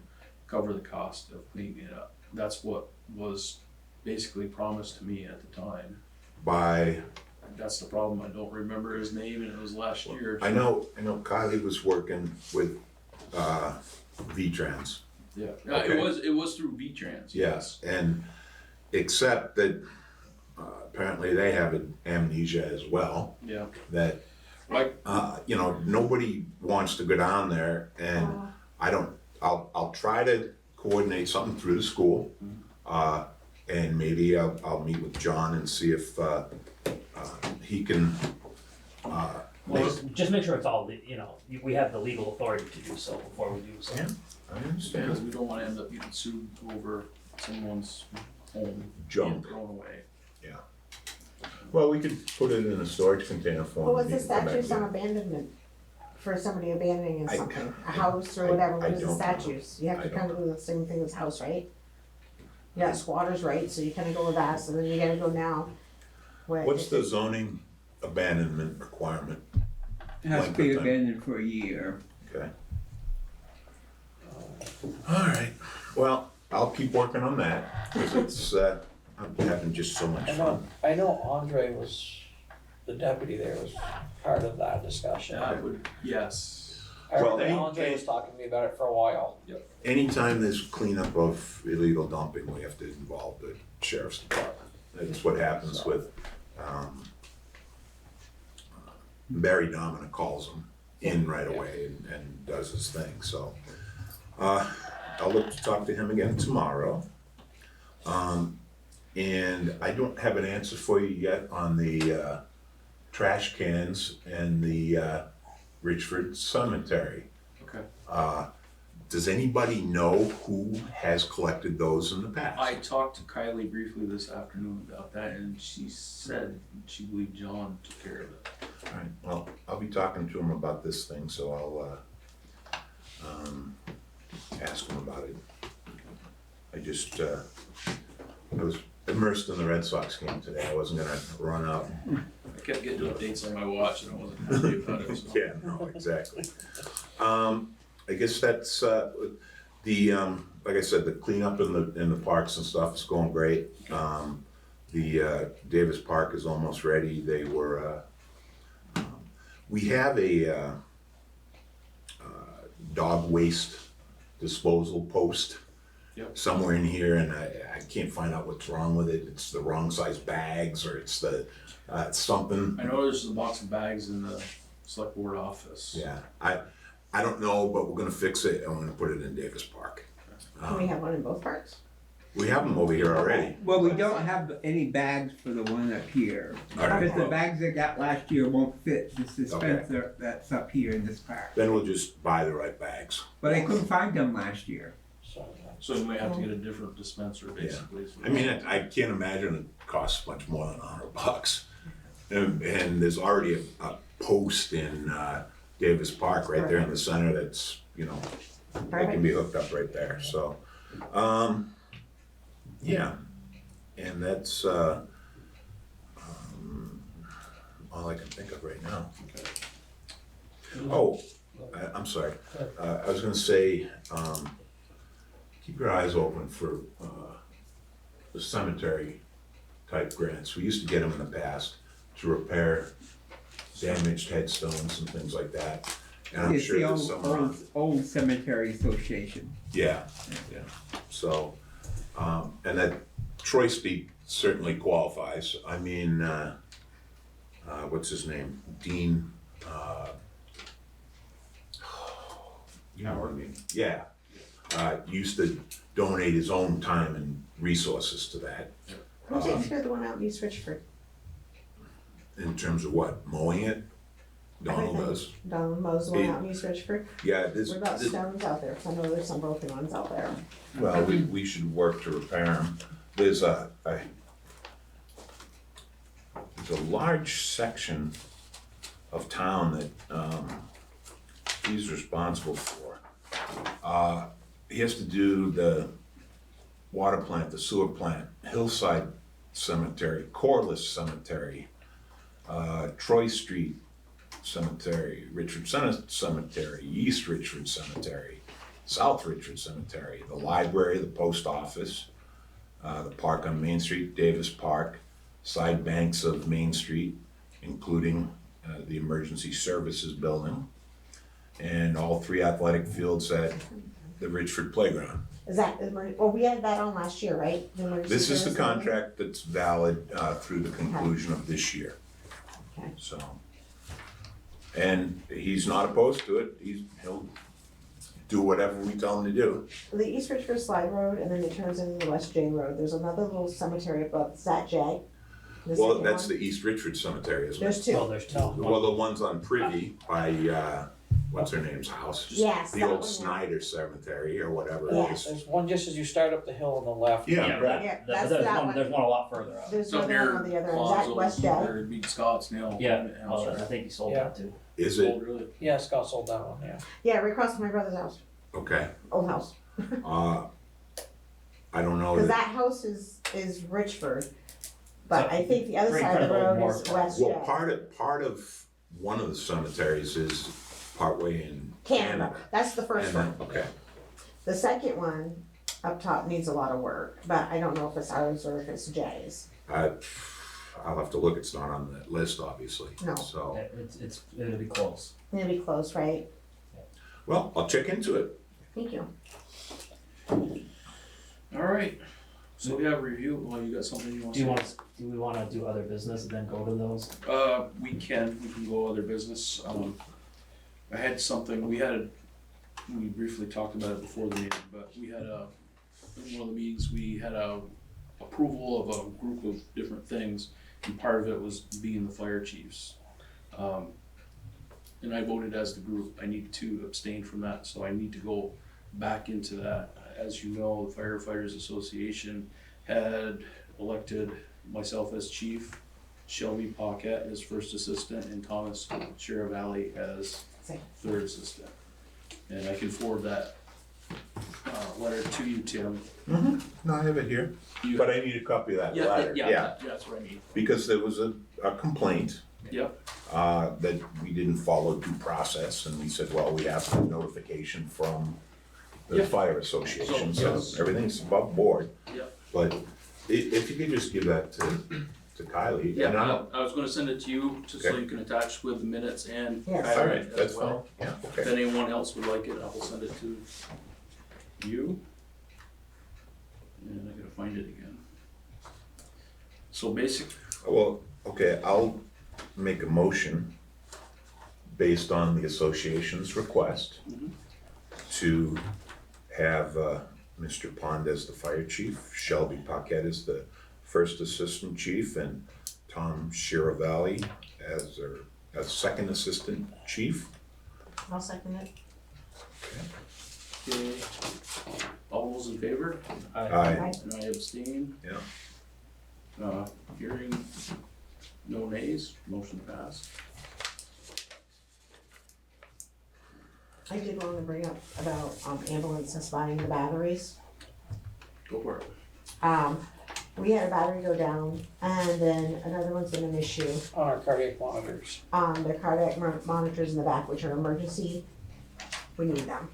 cover the cost of cleaning it up. That's what was basically promised to me at the time. By, That's the problem, I don't remember his name, and it was last year. I know Kylie was working with, V-Trans. Yeah, Okay. it was through V-Trans, Yes, and except that, apparently they have amnesia as well, Yeah, that, like, you know, nobody wants to go down there, and I'll try to coordinate something through the school. And maybe I'll meet with John and see if, he can, Well, just make sure it's all, we have the legal authority to do so before we do so. Yeah. I because understand. we don't wanna end up getting sued over someone's home being Junk. thrown away. Well, we could put it in a storage container for him. What was the and come back statutes on again. abandonment? For somebody abandoning I- something, a house or whatever, I what is the don't know. statutes? You have I to don't kind of do the same thing as house, right? You got squatters' rights, so you kind of go with that, so then you gotta go now. What's the zoning abandonment requirement? It has to be Length of time. abandoned for a year. Okay. All right, well, I'll keep working on that, because it's, I'm having just so much fun. I know Andre was, the deputy there was part of that discussion. I would, yes. I Well, remember Andre was talking to me about it for a while. Anytime there's cleanup of illegal dumping, we have to involve the sheriff's department. That's what happens with, Barry Dominic calls him in right away and does his thing, so. I'll look to talk to him again tomorrow. And I don't have an answer for you yet on the, trash cans and the, Richford Cemetery. Okay. Does anybody know who has collected those in the past? I talked to Kylie briefly this afternoon about that, and she said she believed John took care of it. Alright, well, I'll be talking to him about this thing, so I'll, ask him about it. I just, I was immersed in the Red Sox game today, I wasn't gonna run out. I kept getting updates on my watch, and I wasn't happy about it, so. Yeah, no, exactly. I guess that's, like I said, the cleanup in the parks and stuff is going great. The, Davis Park is almost ready, they were, we have a, dog waste disposal post. Yep. Somewhere in here, and I can't find out what's wrong with it, it's the wrong size bags, or it's the, something. I know there's a box of bags in the select board office. Yeah, I don't know, but we're gonna fix it and we're gonna put it in Davis Park. Can we have one in both parks? We have them over here already. Well, we don't have any bags for the one up here. Alright. Because the bags they got last year won't fit the dispenser that's up here in this park. Then we'll just buy the right bags. But I couldn't find them last year. So we might have to get a different dispenser, basically. I mean, I can't imagine it costs much more than $100. And there's already a post in Davis Park right there in the center that's, you know, it can be hooked up right there, so. Yeah, and that's all I can think of right now. Oh, I'm sorry, I was gonna say, keep your eyes open for the cemetery type grants. We used to get them in the past to repair damaged headstones and things like that. And I'm It's sure the there's some, old cemetery association. yeah. So, and that Troy Street certainly qualifies. I mean, what's his name? Dean, you know what I mean? Yeah. Used to donate his own time and resources to that. Who takes care of the one out in East Richford? In terms of what, mowing it? Donald Everything. does. Donald mows the one He- out in East Richford. Yeah, this, What about stones out there? 'Cause I know there's some broken ones out there. well, we should work to repair them. There's there's a large section of town that, he's responsible for. He has to do the water plant, the sewer plant, Hillside Cemetery, Corliss Cemetery, Troy Street Cemetery, Richford Cemetery, East Richford Cemetery, South Richford Cemetery, the library, the post office, the park on Main Street, Davis Park, side banks of Main Street, including the emergency services building, and all 3 athletic fields at the Richford Playground. Is that, well, we had that on last year, right? The emergency This is the service building? contract that's valid through the conclusion of this year. Okay. So, and he's not opposed to it. He'll do whatever we tell him to do. The East Richford Slide Road, and then it turns into the West Jane Road. There's another little cemetery above, is that Jag? The Well, second that's one? the East Richford Cemetery, isn't it? There's 2. Well, there's 2. Well, the one's on Privy by, what's her name's house? Yes, The that old one, yeah. Snyder Cemetery or whatever it Yeah. is. There's one just as you start up the hill on the left. Yeah, right. Yeah, But that's there's that one, one. there's one a lot further up. There's It's up another near one on the other end. Is that West Jag? Or it'd be Scott's Nail. Yeah, House, I think he sold Yeah. that too. Is it? Oh, really? Yeah, Scott sold that one, yeah. Yeah, right across from my brother's house, Okay. old house. I don't know Cause that, that house is Richford, but So, I think the other right side of the front of road Old is Moore. West well, Jag. part of one of the cemeteries is partway in Canada, Canada. that's the first And one. then, okay. The second one up top needs a lot of work, but I don't know if it's ours or if it's Jay's. I'll have to look, it's not on the list, obviously. No. So, It'll be close. It'll be close, right? well, I'll check into it. Thank you. All right. So we have a review. Well, you got something you want to say? Do we wanna do other business and then go to those? We can go other business. I had something, we briefly talked about it before the meeting, but we had in one of the meetings, we had approval of a group of different things, and part of it was being the fire chiefs. And I voted as the group. I need to abstain from that, so I need to go back into that. As you know, the Firefighters Association had elected myself as chief, Shelby Paquette as first assistant, and Thomas Chiravalley as Second. third assistant. And I can forward that letter to you, Tim. No, I have it here, You- but I need a copy of that letter. Yeah, that's what I need. Because there was a complaint Yep, that we didn't follow due process, and we said, well, we have a notification from the Yeah. fire association, so yes. everything's above board. Yep. But if you could just give that to Kylie. yeah, and I'll- I was gonna send it to you, just so Okay. you can attach with the minutes and Yes. Kylie All right, as that's well. fine, yeah, If okay. anyone else would like it, I will send it to you. And I gotta find it again. So Well, okay, I'll make a motion based on the association's request Mhm. to have Mr. Pond as the fire chief, Shelby Paquette as the first assistant chief, and Tom Chiravalley as second assistant chief. I'll second it. okay, all those in favor? Aye. Right. And I abstain. Yeah. Hearing no nays, motion passed. I did want to bring up about ambulances buying the batteries. Go for it. We had a battery go down, and then another one's been an issue. On our cardiac monitors. The cardiac monitors in the back, which are emergency, we need them.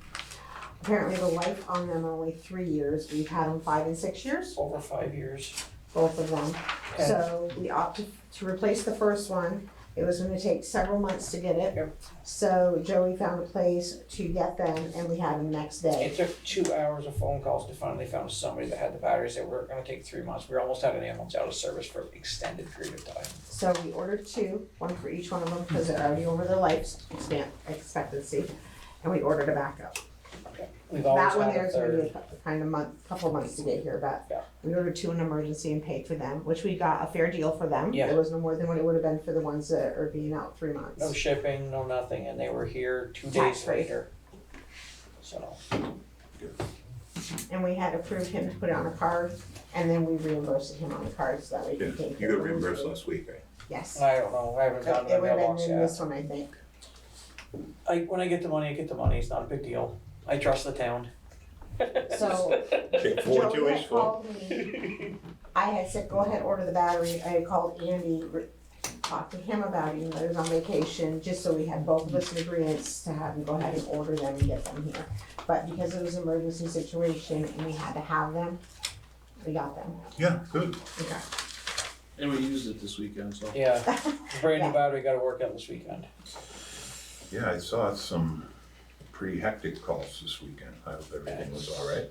apparently the life on them are only 3 years. We've had them 5 and 6 years, Over 5 years. both of them. Okay. So we opted to replace the first one. It was gonna take several months to get it. Yep. So Joey found a place to get them and we had them next day. It took 2 hours of phone calls to finally found somebody that had the batteries that were gonna take 3 months. We almost had an ambulance out of service for an extended period of time. So we ordered 2, one for each one of them, because they're already over their life expectancy, and we ordered a backup. Okay. We've always That one had a there's gonna be third. couple of months to get here, but Yeah. we ordered 2 in emergency and paid for them, which we got a fair deal for them. Yeah. It was no more than what it would have been for the ones that are being out 3 months. No shipping, no nothing, and they were here 2 days Tax-free. later. So, And we had approved him to put it on a card, and then we reimbursed him on the card, so that way Yeah, he can. you got reimbursed last week, right? Yes. I don't know, I haven't gotten It the would have mailbox been in yet. this one, I think. When I get the money, I get the money, it's not a big deal. I trust the town. So Okay, 4 2 Joey H had 4. called me. I had said, go ahead, order the battery. I had called Andy, talked to him about it, even though he was on vacation, just so we had both of us in agreement to have him go ahead and order them and get them here. But because it was an emergency situation and we had to have them, we got them. Yeah, good. Okay. And we used it this weekend, so. Yeah, brand new Yeah. battery, gotta work out this weekend. Yeah, I saw some pretty hectic calls this weekend. I hope everything was all right.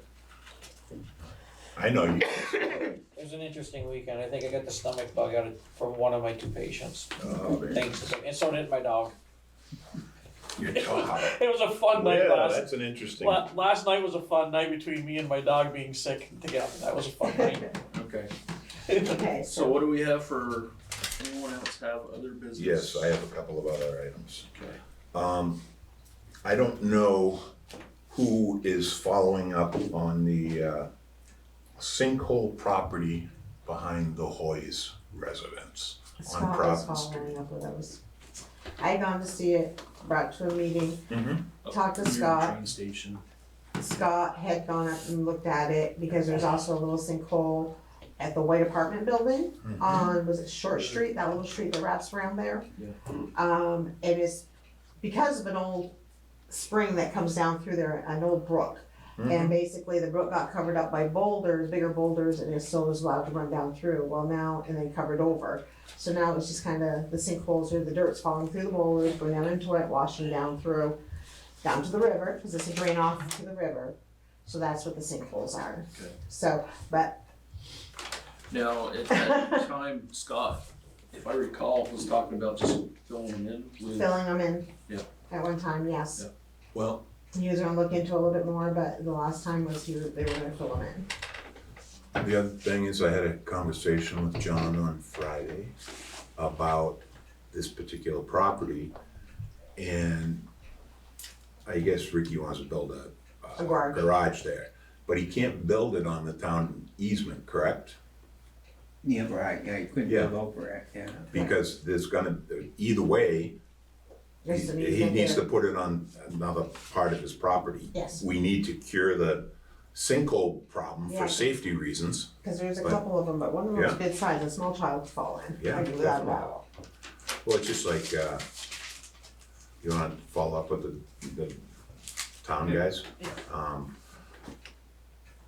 I know you. It was an interesting weekend, I think I got the stomach bug out of, from one of my 2 patients. Oh, man. Thanks, and so did my dog. Your dog. It was a fun night Yeah, last. that's an interesting. Last night was a fun night between me and my dog being sick together. That was a fun night. Okay, Okay, so what do we have for, anyone else have other business? Yes, I have a couple of other items. Okay. I don't know who is following up on the sinkhole property behind the Hoy's residence on Scott was Providence Street. following up with those. I had gone to see it, brought to a meeting, Mm-hmm. talked to Near the Scott. Train station. Scott had gone up and looked at it, because there's also a little sinkhole at the white apartment building on, was it Short Street, that little street that wraps around there? It is because of an old spring that comes down through there, an old brook. And basically the brook got covered up by boulders, bigger boulders, and it still was allowed to run down through. Well, now, and then covered over. So now it's just kinda, the sinkholes or the dirt's falling through the boulders, going down into it, washing down through, down to the river, cause it's a drain off to the river. So that's what the sinkholes are. Okay. So, but Now, at that time, Scott, if I recall, was talking about just filling them in with. filling them in. Yeah. At one time, yes. Yeah. Well, He was gonna look into it a little bit more, but the last time was they were gonna fill them in. the other thing is I had a conversation with John on Friday about this particular property. And I guess Ricky wants to build A garage. garage there. But he can't build it on the town easement, correct? Yeah, right, yeah, you couldn't Yeah. build over it, yeah. Because there's gonna, either way, There's some he easement needs there. to put it on another part of his property. Yes. We need to cure the sinkhole problem Yeah. for safety reasons. Cause there's a But- couple of them, but one of them was Yeah. good size, a small child could fall in. Yeah, I do without a definitely. doubt. Well, it's just like, you wanna follow up with the town guys?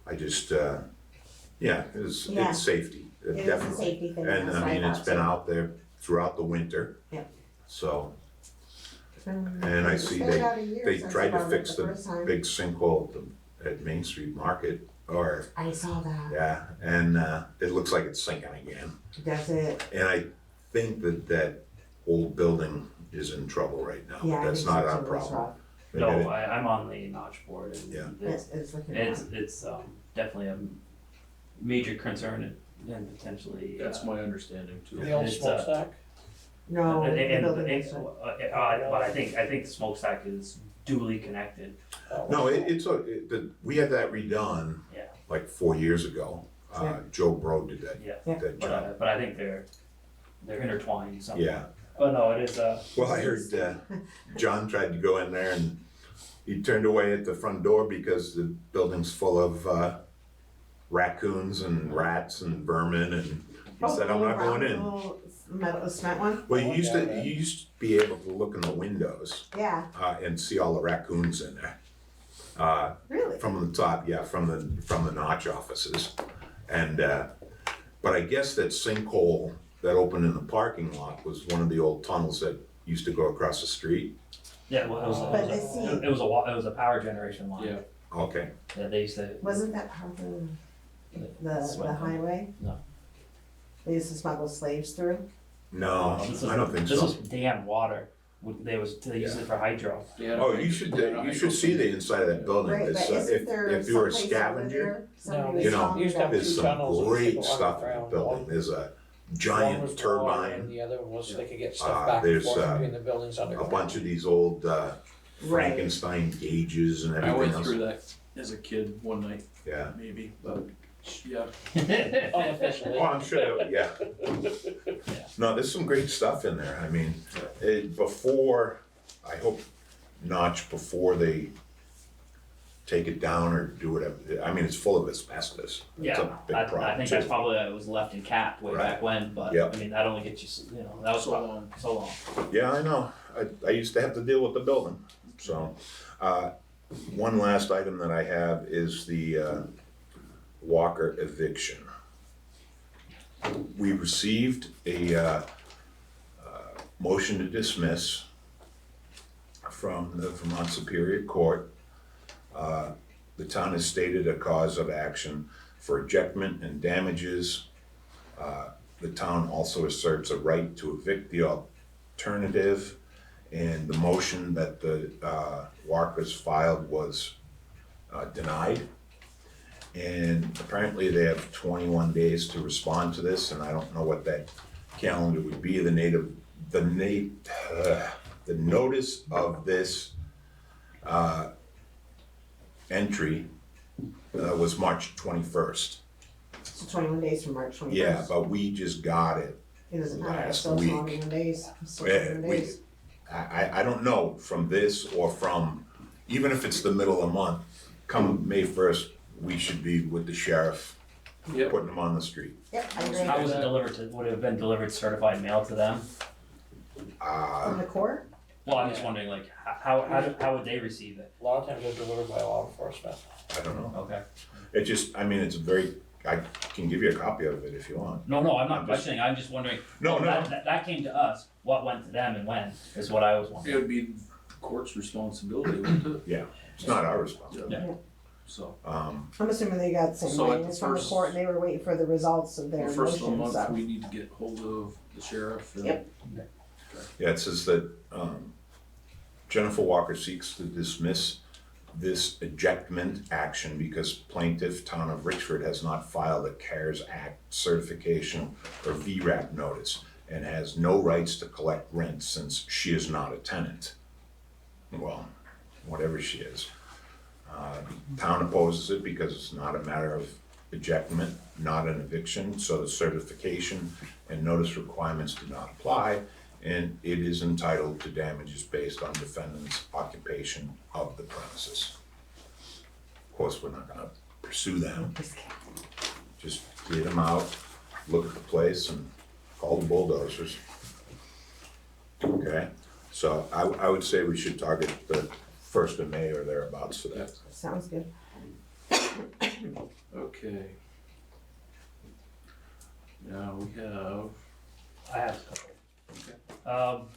I just, yeah, Yeah. it's safety, It is a definitely. safety thing. And that's I why mean, it's thought been so. out there throughout the winter. Yeah. So, And I it's see been about a year they since tried to bought it fix the the first time. big sinkhole at Main Street Market, or, I saw that. yeah, and, it looks like it's sinking again. Does it? And I think that old building is in trouble right now, Yeah. but I that's think not so our too, it's problem. rough. They No, did it- I'm on the notch board and Yeah. It's looking rough. it's definitely a major concern and potentially. That's my understanding too. The old It's, smokestack? No, the and- building and- is. but I think the smokestack is duly connected. No, we had that redone Yeah. like 4 years ago. Yeah. Joe Bro did that, Yeah. Yeah. that job. But I think they're intertwined somehow. Yeah. But no, it is Well, I heard John tried to go in there and he turned away at the front door because the building's full of raccoons and rats and vermin, and he said, "I'm not going in." Metal cement one. Well, you used to be able to look in the windows Yeah. and see all the raccoons in there. Really? From the top, yeah, from the notch offices. And, but I guess that sinkhole that opened in the parking lot was one of the old tunnels that used to go across the street. Yeah, well, But they see, it was a power generation line. Yeah. Okay, Yeah, they used to, wasn't that part of the Swindle. highway? No. They used to smuggle slaves through? no, I don't think this so. was dam water. They used it for hydro. Yeah. Oh, you should see the inside of that building. Right, It's, but isn't there if you were a someplace over scavenger, there? Somebody No, was you know, telling me used to have that. there's two some tunnels that great go stuff in the underground. building. One- There's a One giant was water and turbine, the other was they could get Uh, stuff back and there's, forth between the buildings a underground. bunch of these old Right. Frankenstein gauges and I everything went else. through that as a kid one night, Yeah. maybe, but, yeah. Unofficially. Oh, I'm sure, yeah. No, there's some great stuff in there. I mean, before, I hope Notch, before they take it down or do whatever, I mean, it's full of asbestos. It's a Yeah, big I problem think that's too. probably why it was left in cap way back when, but Yep. I mean, that only gets you, that was So long. so long. Yeah, I know. I used to have to deal with the building, so. One last item that I have is the Walker eviction. We received a motion to dismiss from the Vermont Superior Court. The town has stated a cause of action for ejectment and damages. The town also asserts a right to evict the alternative, and the motion that the Walkers filed was denied. And apparently they have 21 days to respond to this, and I don't know what that calendar would be. The notice of this entry was March 21st. So 21 days from March 21st. Yeah, but we just got it. It doesn't matter, it's last still week. 21 days. It's still Yeah, 21 we- days. I don't know from this or from, even if it's the middle of the month, come May 1st, we should be with the sheriff, Yep. putting them on the street. Yep, I agree. How was it delivered to, would it have been delivered certified mail to them? From the court? Well, I'm just wondering, like, how would they receive it? A lot of times they're delivered by law enforcement. I don't know. Okay. It just, I mean, it's very, I can give you a copy of it if you want. No, I'm not I'm just- questioning, I'm just wondering. No, no. That came to us, what went to them and when, is what I was It wondering. would be the court's responsibility, wouldn't it? Yeah, it's not our responsibility. Yeah. So, I'm assuming they got the same So at thing, the it's from the first- court and they were waiting for the results of their the first of the motion, month, so. we need to get hold of the sheriff and. Yep. Yeah, it says that Jennifer Walker seeks to dismiss this ejectment action because plaintiff, town of Richford, has not filed a CARES Act certification or VRAP notice and has no rights to collect rent since she is not a tenant. Well, whatever she is. Town opposes it because it's not a matter of ejectment, not an eviction, so the certification and notice requirements do not apply, and it is entitled to damages based on defendant's occupation of the premises. Of course, we're not gonna pursue them, just get them out, look at the place and call the bulldozers. Okay, so I would say we should target the 1st of May or thereabouts for that. Sounds good. Okay. Now we have, I have a couple.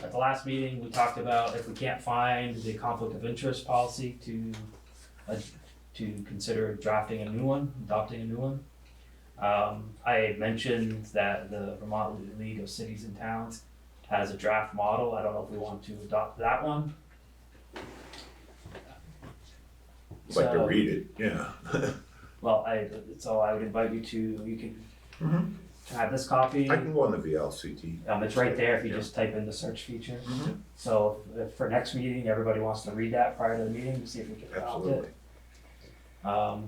At the last meeting, we talked about if we can't find the conflict of interest policy to consider drafting a new one, adopting a new one. I mentioned that the Vermont League of Cities and Towns has a draft model. I don't know if we want to adopt that one. Like to So- read it, yeah. Well, so I would invite you to, you can have this copy. I can go on the VLCT. It's right there if you just type in the search feature. Mhm. So if for next meeting, everybody wants to read that prior to the meeting to see if we can adopt Absolutely. it.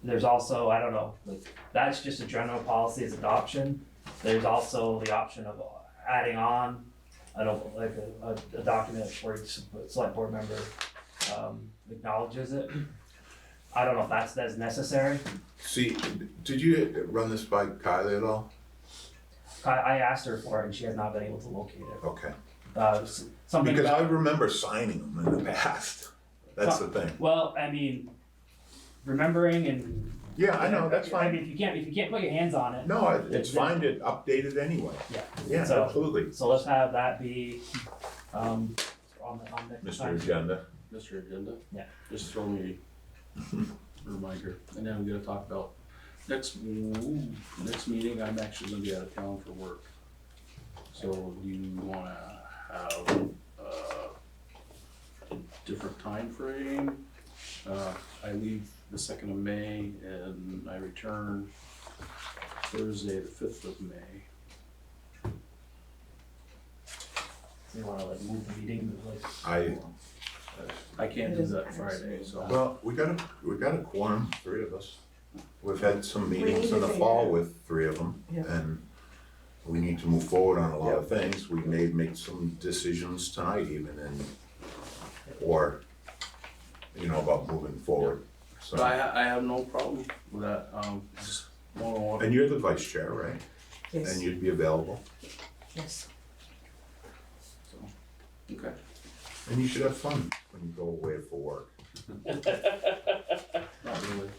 There's also, I don't know, like, that's just a general policy as adoption. There's also the option of adding on, I don't, like a document where each select board member acknowledges it. I don't know if that's necessary. See, did you run this by Kylie at all? I asked her for it and she has not been able to locate it. Okay. something Because I about, remember signing them in the past. That's the thing. well, I mean, remembering and. Yeah, I know, that's I fine. mean, if you can't put your hands on it. No, it's fine to update it anyway. Yeah. Yeah, So- absolutely. So let's have that be, on next Mr. time. Agenda. Mr. Agenda? Yeah. Just throw me a reminder, and then we're gonna talk about next meeting, I'm actually gonna be out of town for work. So do you wanna have a different time frame? I leave the 2nd of May and I return Thursday, the 5th of May. You wanna like move the meeting, like, I I can't do that Friday, so. Well, we got a quorum, 3 of us. We've had some need meetings to in the figure fall out- with 3 of them, Yeah. and we need to move forward on a lot of things. We may make some decisions tonight even, or, about moving forward, so. But I have no problem with that, just more. And you're the vice chair, right? Yes, And you'd be available, yes. So, okay. and you should have fun when you go away for work. Not really.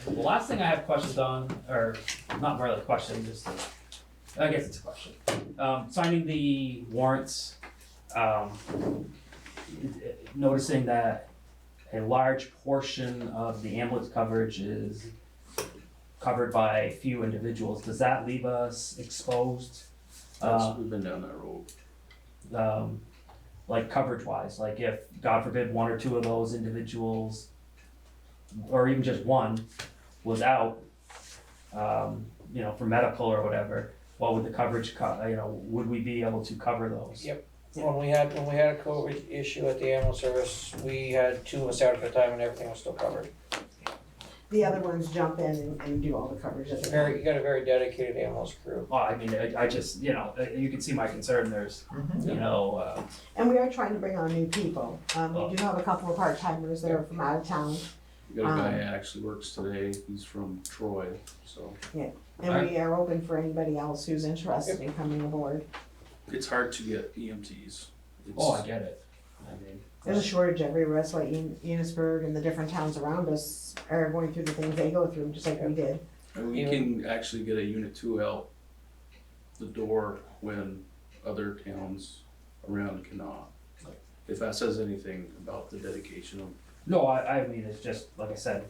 the last thing I have questions on, or not really a question, just, I guess it's a question. Signing the warrants, noticing that a large portion of the ambulance coverage is covered by a few individuals, does that leave us exposed? We've been down that road. Like coverage wise, like if, God forbid, 1 or 2 of those individuals, or even just one, was out, for medical or whatever, what would the coverage would we be able to cover those? Yep. When we had a COVID issue at the ambulance service, we had 2 of us out at a time and everything was still covered. The other ones jump in and do all the coverage at the time. You got a very dedicated ambulance crew. Well, I mean, I just, you can see my concern, there's, And we are trying to bring on new people. We do have a couple of part-timers that are from out of town, We got a guy that actually works today, he's from Troy, so. and we are open for anybody else who's interested in coming aboard. It's hard to get EMTs. oh, I get it. I mean, There's a shortage everywhere, that's why Enosburg and the different towns around us are going through the things they go through, just like we did. And we can actually get a Unit 2 out the door when other towns around cannot. If that says anything about the dedication of. no, I mean, it's just, like I said.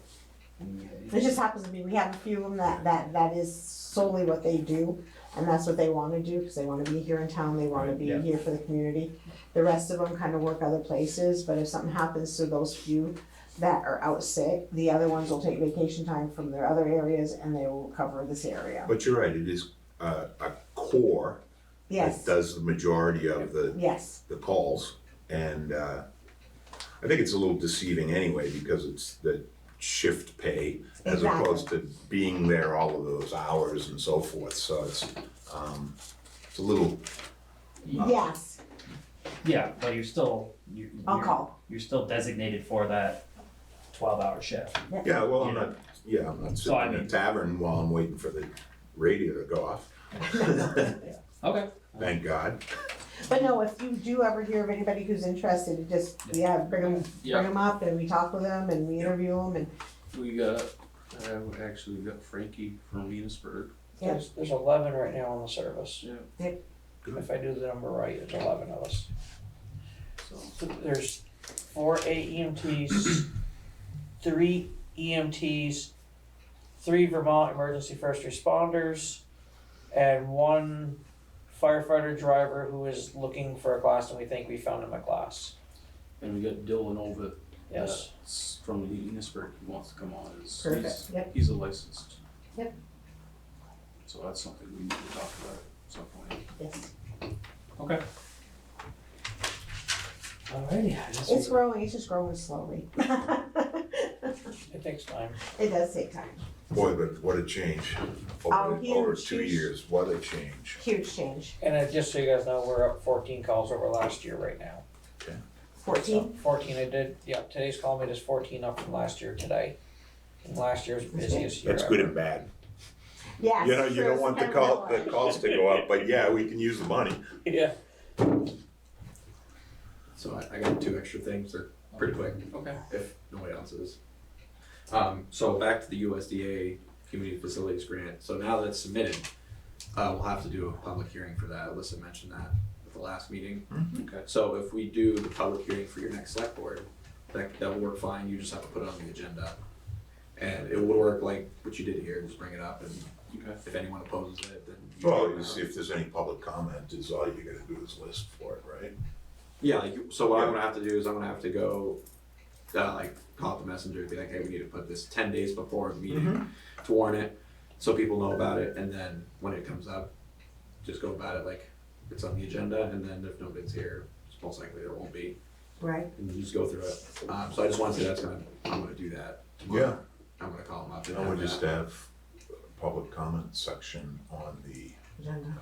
It just happens to be, we have a few of them that is solely what they do, and that's what they wanna do, cause they wanna be here in town, they wanna be Yeah. here for the community. The rest of them kinda work other places, but if something happens to those few that are out sick, the other ones will take vacation time from their other areas and they will cover this area. But you're right, it is a core that Yes, does the majority of yes, the calls, and I think it's a little deceiving anyway, because it's the shift pay as Exactly. opposed to being there all of those hours and so forth, so it's a little, yes, Yeah, but you're still, on call. you're still designated for that 12-hour shift. yeah, well, I'm Yeah. not So, sitting I in a mean- tavern while I'm waiting for the radio to go off, Okay. thank God. But no, if you do ever hear of anybody who's interested, just, bring them up and we talk with them and we interview them and, I actually got Frankie from Enosburg. Yeah. There's 11 right now on the service. Yeah. If I do the number right, there's 11 of us. So, There's 4 AEMTs, 3 EMTs, 3 Vermont emergency first responders, and 1 firefighter driver who is looking for a class, and we think we found him a class. and we got Dylan Ovitt. Yes. That's from Enosburg, he wants to come on, Perfect, yep. he's a licensed. Yep. So that's something we need to talk about at some point. yes. Okay. Alrighty. I guess It's growing, it's just growing slowly. It takes time. It does take time. Boy, but what a change, Oh, over huge, 2 huge. years, what a change. Huge change. And just so you guys know, we're up 14 calls over last year right now. 14? So 14 I did, yeah, today's call made us 14 up from last year today. And last year's busiest year That's ever. good and bad. Yes. You know, you don't want the calls to go up, but yeah, we can use the money. Yeah. So I got 2 extra things, they're pretty quick, Okay. if nobody else is. So back to the USDA Community Facilities Grant, so now that it's submitted, we'll have to do a public hearing for that, Alyssa mentioned that at the last meeting. Okay. So if we do the public hearing for your next select board, that will work fine, you just have to put it on the agenda. And it would work like what you did here, just bring it up, and if anyone opposes it, then. Well, you see, if there's any public comment, is all you gotta do is list for it, right? Yeah, like, so what I'm gonna have to do is I'm gonna have to go, like, call up the messenger and be like, hey, we need to put this 10 days before the meeting to warn it, so people know about it, and then when it comes up, just go about it like it's on the agenda, and then if nobody's here, it's most likely there won't be, Right. and you just go through it. So I just wanna say I'm gonna do that tomorrow. I'm gonna call them up and I have would just that. have a public comment section on the, Agenda.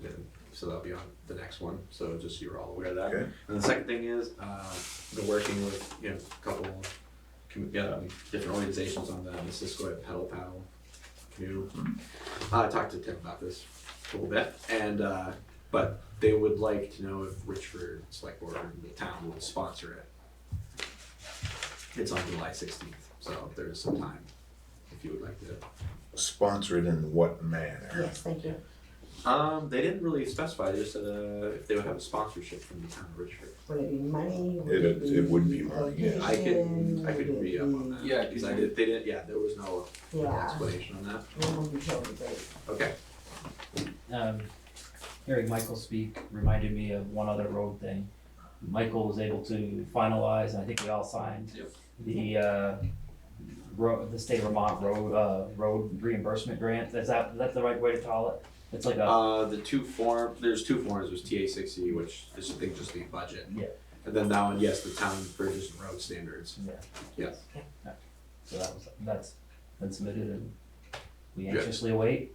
And so that'll be on the next one, so just so you're all aware of that. okay? And the second thing is, been working with, a couple different organizations on the Cisco Pedal Paddle canoe. I talked to Tim about this a little bit, and, but they would like to know if Richford Selectboard and the town would sponsor it. It's on July 16th, so there's some time if you would like to. Sponsor it in what manner? Yes, thank you. They didn't really specify, they just said, if they would have a sponsorship from the town of Richford. Would it be money? It would be money, yes. I could Would it re up on that. be- Yeah, Because they didn't, there was no Yeah. explanation on that. Minimum utility rate. Okay. Hearing Michael speak reminded me of one other road thing. Michael was able to finalize, and I think we all signed, Yep. the state of Vermont road reimbursement grant. Is that the right way to call it? It's like There's two forms, there's TA60, which is, I think, just the budget. Yeah. And then that one, yes, the town bridges and road standards. Yeah. Yes. So that's been submitted, and we Good. anxiously await.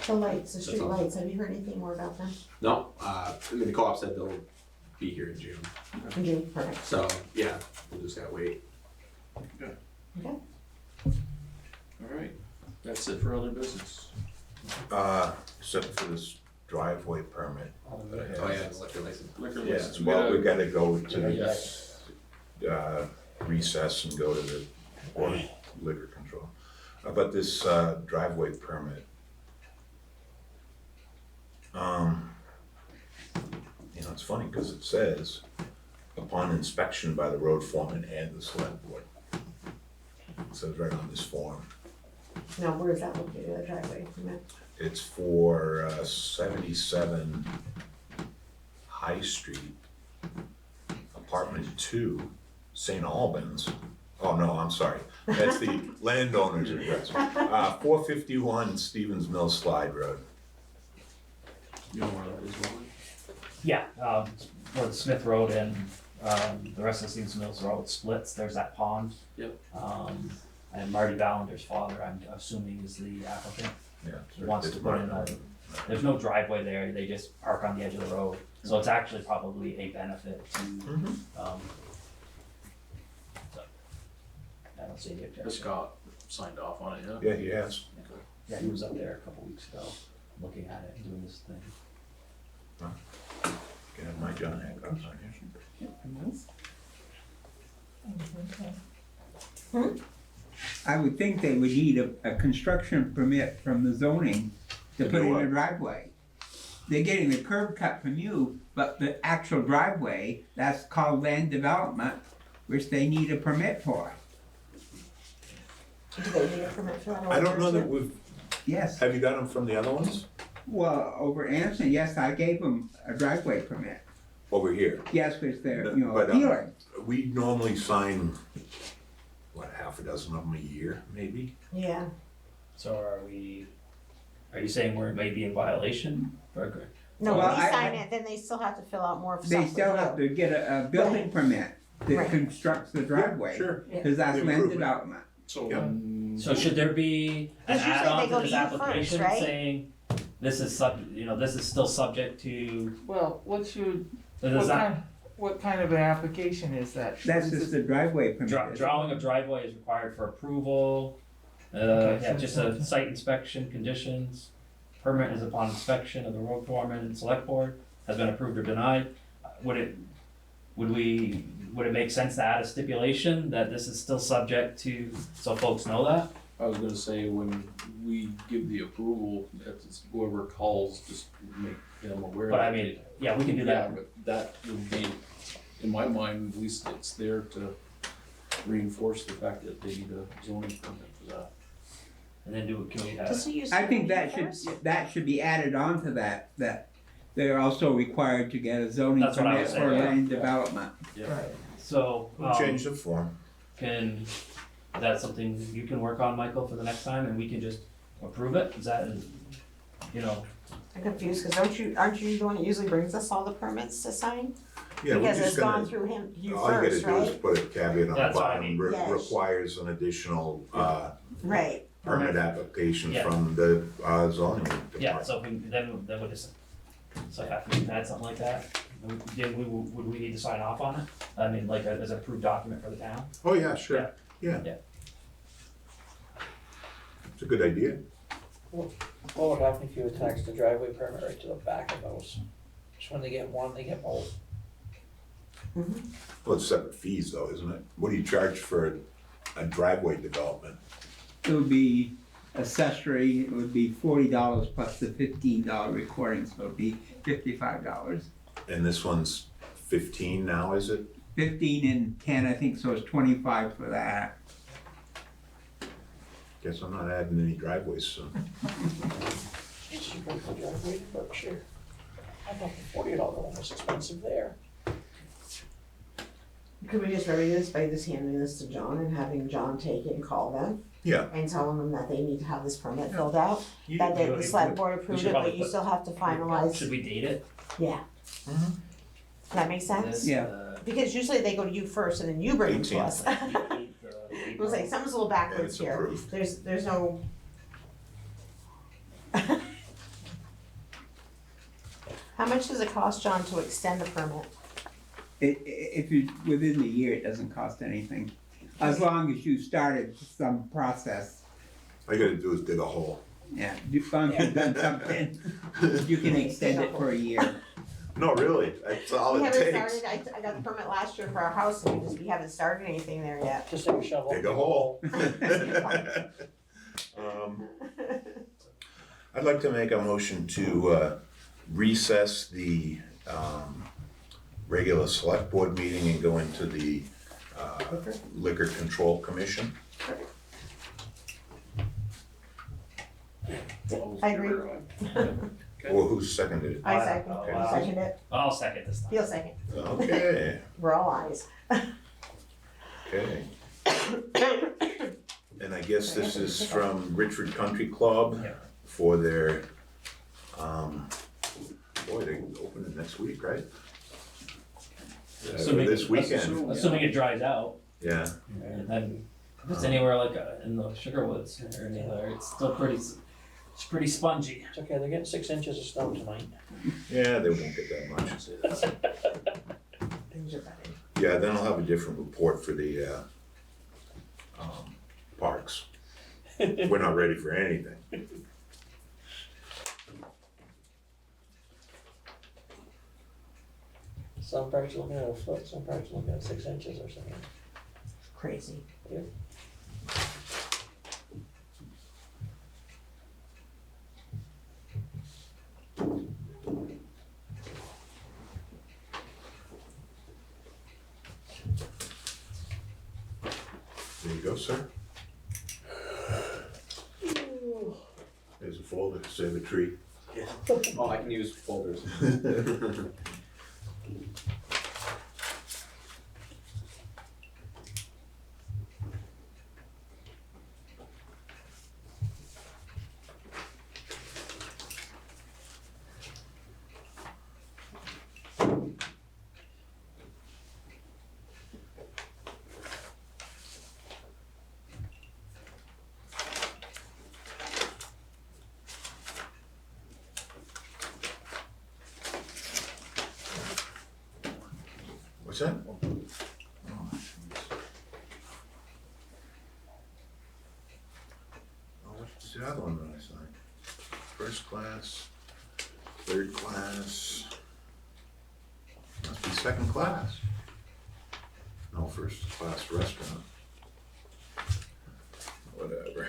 The lights, the street That's all. lights, have you heard anything more about them? No, the co-op said they'll be here in June. In June, perfect. So, yeah, we'll just gotta wait. Okay. Alright, that's it for other business. Except for this driveway permit. Oh, yeah, the liquor license. Liquor Yeah, license, well, we gotta go to Yes. recess and go to the Board of Liquor Control. But this driveway permit, it's funny, because it says, upon inspection by the road foreman and the select board. It says right on this form. Now, where is that located, the driveway? It's for 77 High Street, apartment 2, St. Albans. Oh, no, I'm sorry. That's the landowner's address. 451 Stevens Mill Slide Road. You know where that is, Wally? Yeah, where the Smith Road and the rest of Stevens Mills Road splits, there's that pond. Yep. And Marty Ballander's father, I'm assuming, is the applicant. Yeah. He wants to put in there's no driveway there, they just park on the edge of the road. So it's actually probably a benefit to, so. I don't see the objection. Scott signed off on it, yeah? Yeah, he has. Yeah, he was up there a couple weeks ago, looking at it and doing this thing. Can have my John Hancock on here. I would think they would need a construction permit from the zoning to To put do in what? a driveway. They're getting the curb cut from you, but the actual driveway, that's called land development, which they need a permit for. Do they need a permit for that? I don't know that we've, Yes, have you got them from the other ones? well, over Anderson, yes, I gave them a driveway permit. Over here. Yes, which they're, But, appealing. We normally sign, what, half a dozen of them a year, maybe? Yeah, So are you saying we're maybe in violation? no, Well, when they I- sign it, then they still have to fill out more stuff. They with still have you. to get a building permit that Right. constructs the driveway. Sure. Cause that's land Improvement. development. So, Yeah. So should there be an Because usually add-on they to go this to you first, application right? saying, this is still subject to, Well, what kind of an application is that? That's Is just it- the driveway permit. drawing of driveway is required for approval? Okay, Yeah, so just a site inspection conditions. permit is upon inspection of the road foreman and select board, has been approved or denied. Would it make sense to add a stipulation that this is still subject to, so folks know that? I was gonna say, when we give the approval, that's whoever calls, just make them aware. But I mean, yeah, we can do Yeah, that. but that would be, in my mind, at least it's there to reinforce the fact that they need a zoning permit for that. And then can we have, Does he use I think first? that should be added on to that they're also required to get a zoning That's what I permit was for saying, land yeah. development. so, We'll change the form. is that something you can work on, Michael, for the next time, and we can just approve it? Is that, you know, I'm confused, cause aren't you the one that usually brings us all the permits to sign? Yeah, we're Because it's just gone gonna, through you all you gotta first, do is right? put a caveat on the That's what I bottom, mean. Yes. requires an additional, Right, permit application Yeah. from the, zoning department. yeah, so if we, then we'll just, so if we had something like that, would we need to sign off on it? I mean, like, as an approved document for the town? Oh, yeah, sure, yeah. Yeah. It's a good idea. What would happen if you attached the driveway permit right to the back of those? Just when they get one, they get both. Well, it's separate fees though, isn't it? What do you charge for a driveway development? It would be accessory, it would be $40 plus the $15 recording, so it'd be $55. And this one's 15 now, is it? 15 and 10, I think, so it's 25 for that. Guess I'm not adding any driveways soon. It's cheaper for driveway in Berkshire. I thought the $40 one was expensive there. could we just remedy this by just handing this to John and having John take it and call them? Yeah. And telling them that they need to have this permit filled out, You- that the we- select board we approved should it, but probably you put- still have to finalize, Should we date it? yeah. Mhm. Does that make sense? This, Yeah. Because usually they go to you first and then you bring them to 18th. us. It was like, something's a little And backwards it's here, approved. there's no. How much does it cost, John, to extend the permit? If you, within the year, it doesn't cost anything. As long as you started some process, All you gotta do is dig a hole. yeah, as long as you've done something, you can extend it for a year. No, really, that's all We it haven't takes. started, I got the permit last year for our house and we haven't started anything there yet. Just take a shovel. Dig a hole. I'd like to make a motion to recess the regular select board meeting and go into the Liquor Control Commission. I agree. Well, who seconded it? I second, Okay. you second it, I'll second this time. he'll second, Okay, we're all eyes. okay. And I guess this is from Richford Country Club Yeah. for their, boy, they open it next week, right? For this weekend, Assuming it dries out, yeah. and then if it's anywhere like in the Sugar Woods or anywhere, it's still it's pretty spongy. It's okay, they're getting 6 inches of snow tonight. Yeah, they won't get that much. Things are better. Yeah, then I'll have a different report for the, parks. We're not ready for anything. Some parts are looking at a foot, some parts are looking at 6 inches or something. Crazy. There you go, sir. There's a folder to save a tree. Oh, I can use folders. What's that? Oh, what's the other one that I signed? First class. class. Must be second class. No, first class restaurant. Whatever.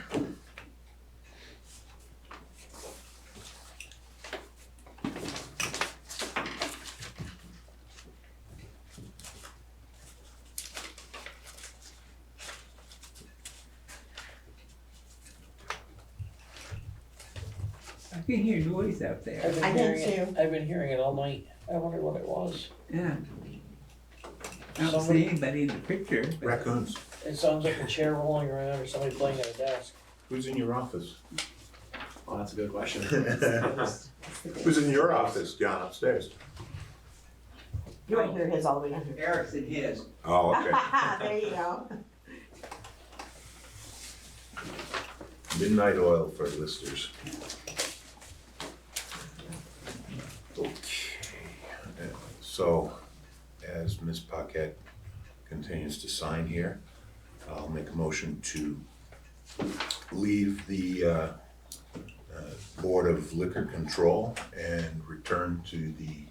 I can hear noise out there. I've been I hearing did it, I've been hearing it all night. I wonder what it was. Yeah. I don't Somebody- see anybody in the picture. but- Raccoons. It sounds like a chair rolling around or somebody playing at a desk. Who's in your office? Oh, that's a good question. Who's in your office, John, upstairs? You might hear his all the way down here. Eric's in his. Oh, okay. There you go. Midnight oil for listers. Okay. So, as Ms. Paquette continues to sign here, I'll make a motion to leave the Board of Liquor Control and return to the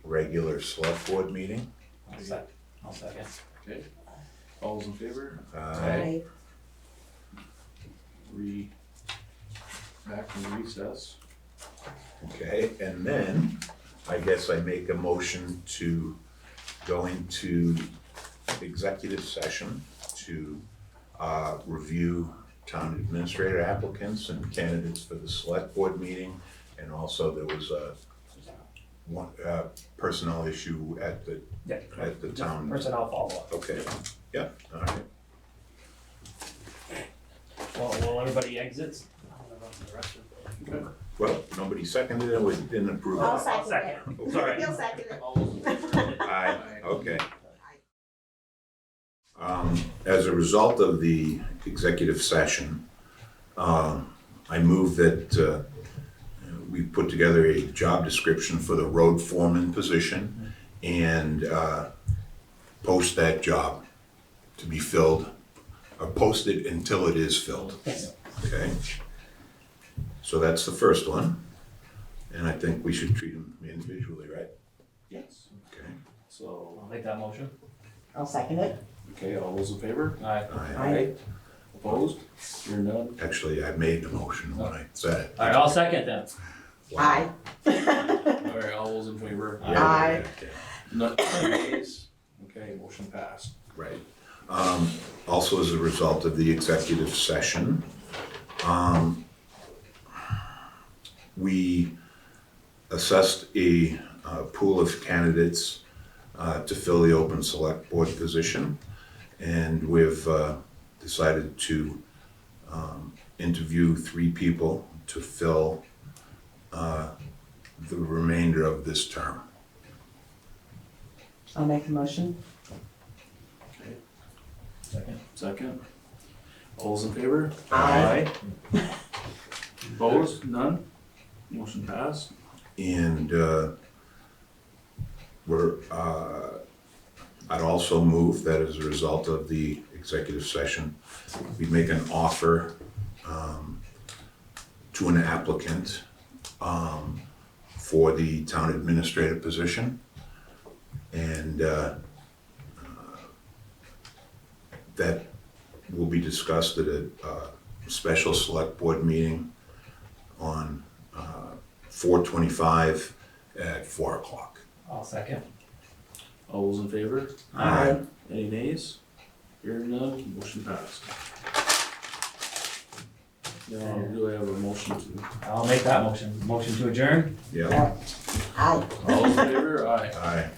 regular select board meeting. I'll second. Okay, all those in favor? Right. Back from recess. Okay, and then I guess I make a motion to go into executive session to review town administrator applicants and candidates for the select board meeting. And also there was a one personnel issue at the Yeah. town. Personnel follow-up. Okay, yep, all right. Well, everybody exits. Well, nobody seconded it, we didn't approve I'll it. second it. Sorry. He'll second it. All those in favor? Aye, okay. As a result of the executive session, I move that we put together a job description for the road foreman position and post that job to be filled, or post it until it is filled. Okay? So that's the first one, and I think we should treat them individually, right? Yes. Okay. So, I'll make that motion. I'll second it. okay, all those in favor? Alright. Aye. Opposed? You're none? Actually, I made the motion when I said it. Alright, I'll second then. Aye. Alright, all those in favor? Yeah, Aye. okay. None, nays? Okay, motion passed. Right. Also, as a result of the executive session, we assessed a pool of candidates to fill the open select board position, and we've decided to interview 3 people to fill the remainder of this term. I'll make the motion. Okay, Second. second. All those in favor? Aye. Opposed? None? Motion passed. And I'd also move that as a result of the executive session, we make an offer to an applicant for the town administrator position. And that will be discussed at a special select board meeting on 4/25 at 4 o'clock. I'll second. All those in favor? Aye. Any nays? Hearing none, motion passed. Now, do I have a motion to, I'll make that motion. Motion to adjourn? Yeah, Aye. all those in favor? Aye. aye.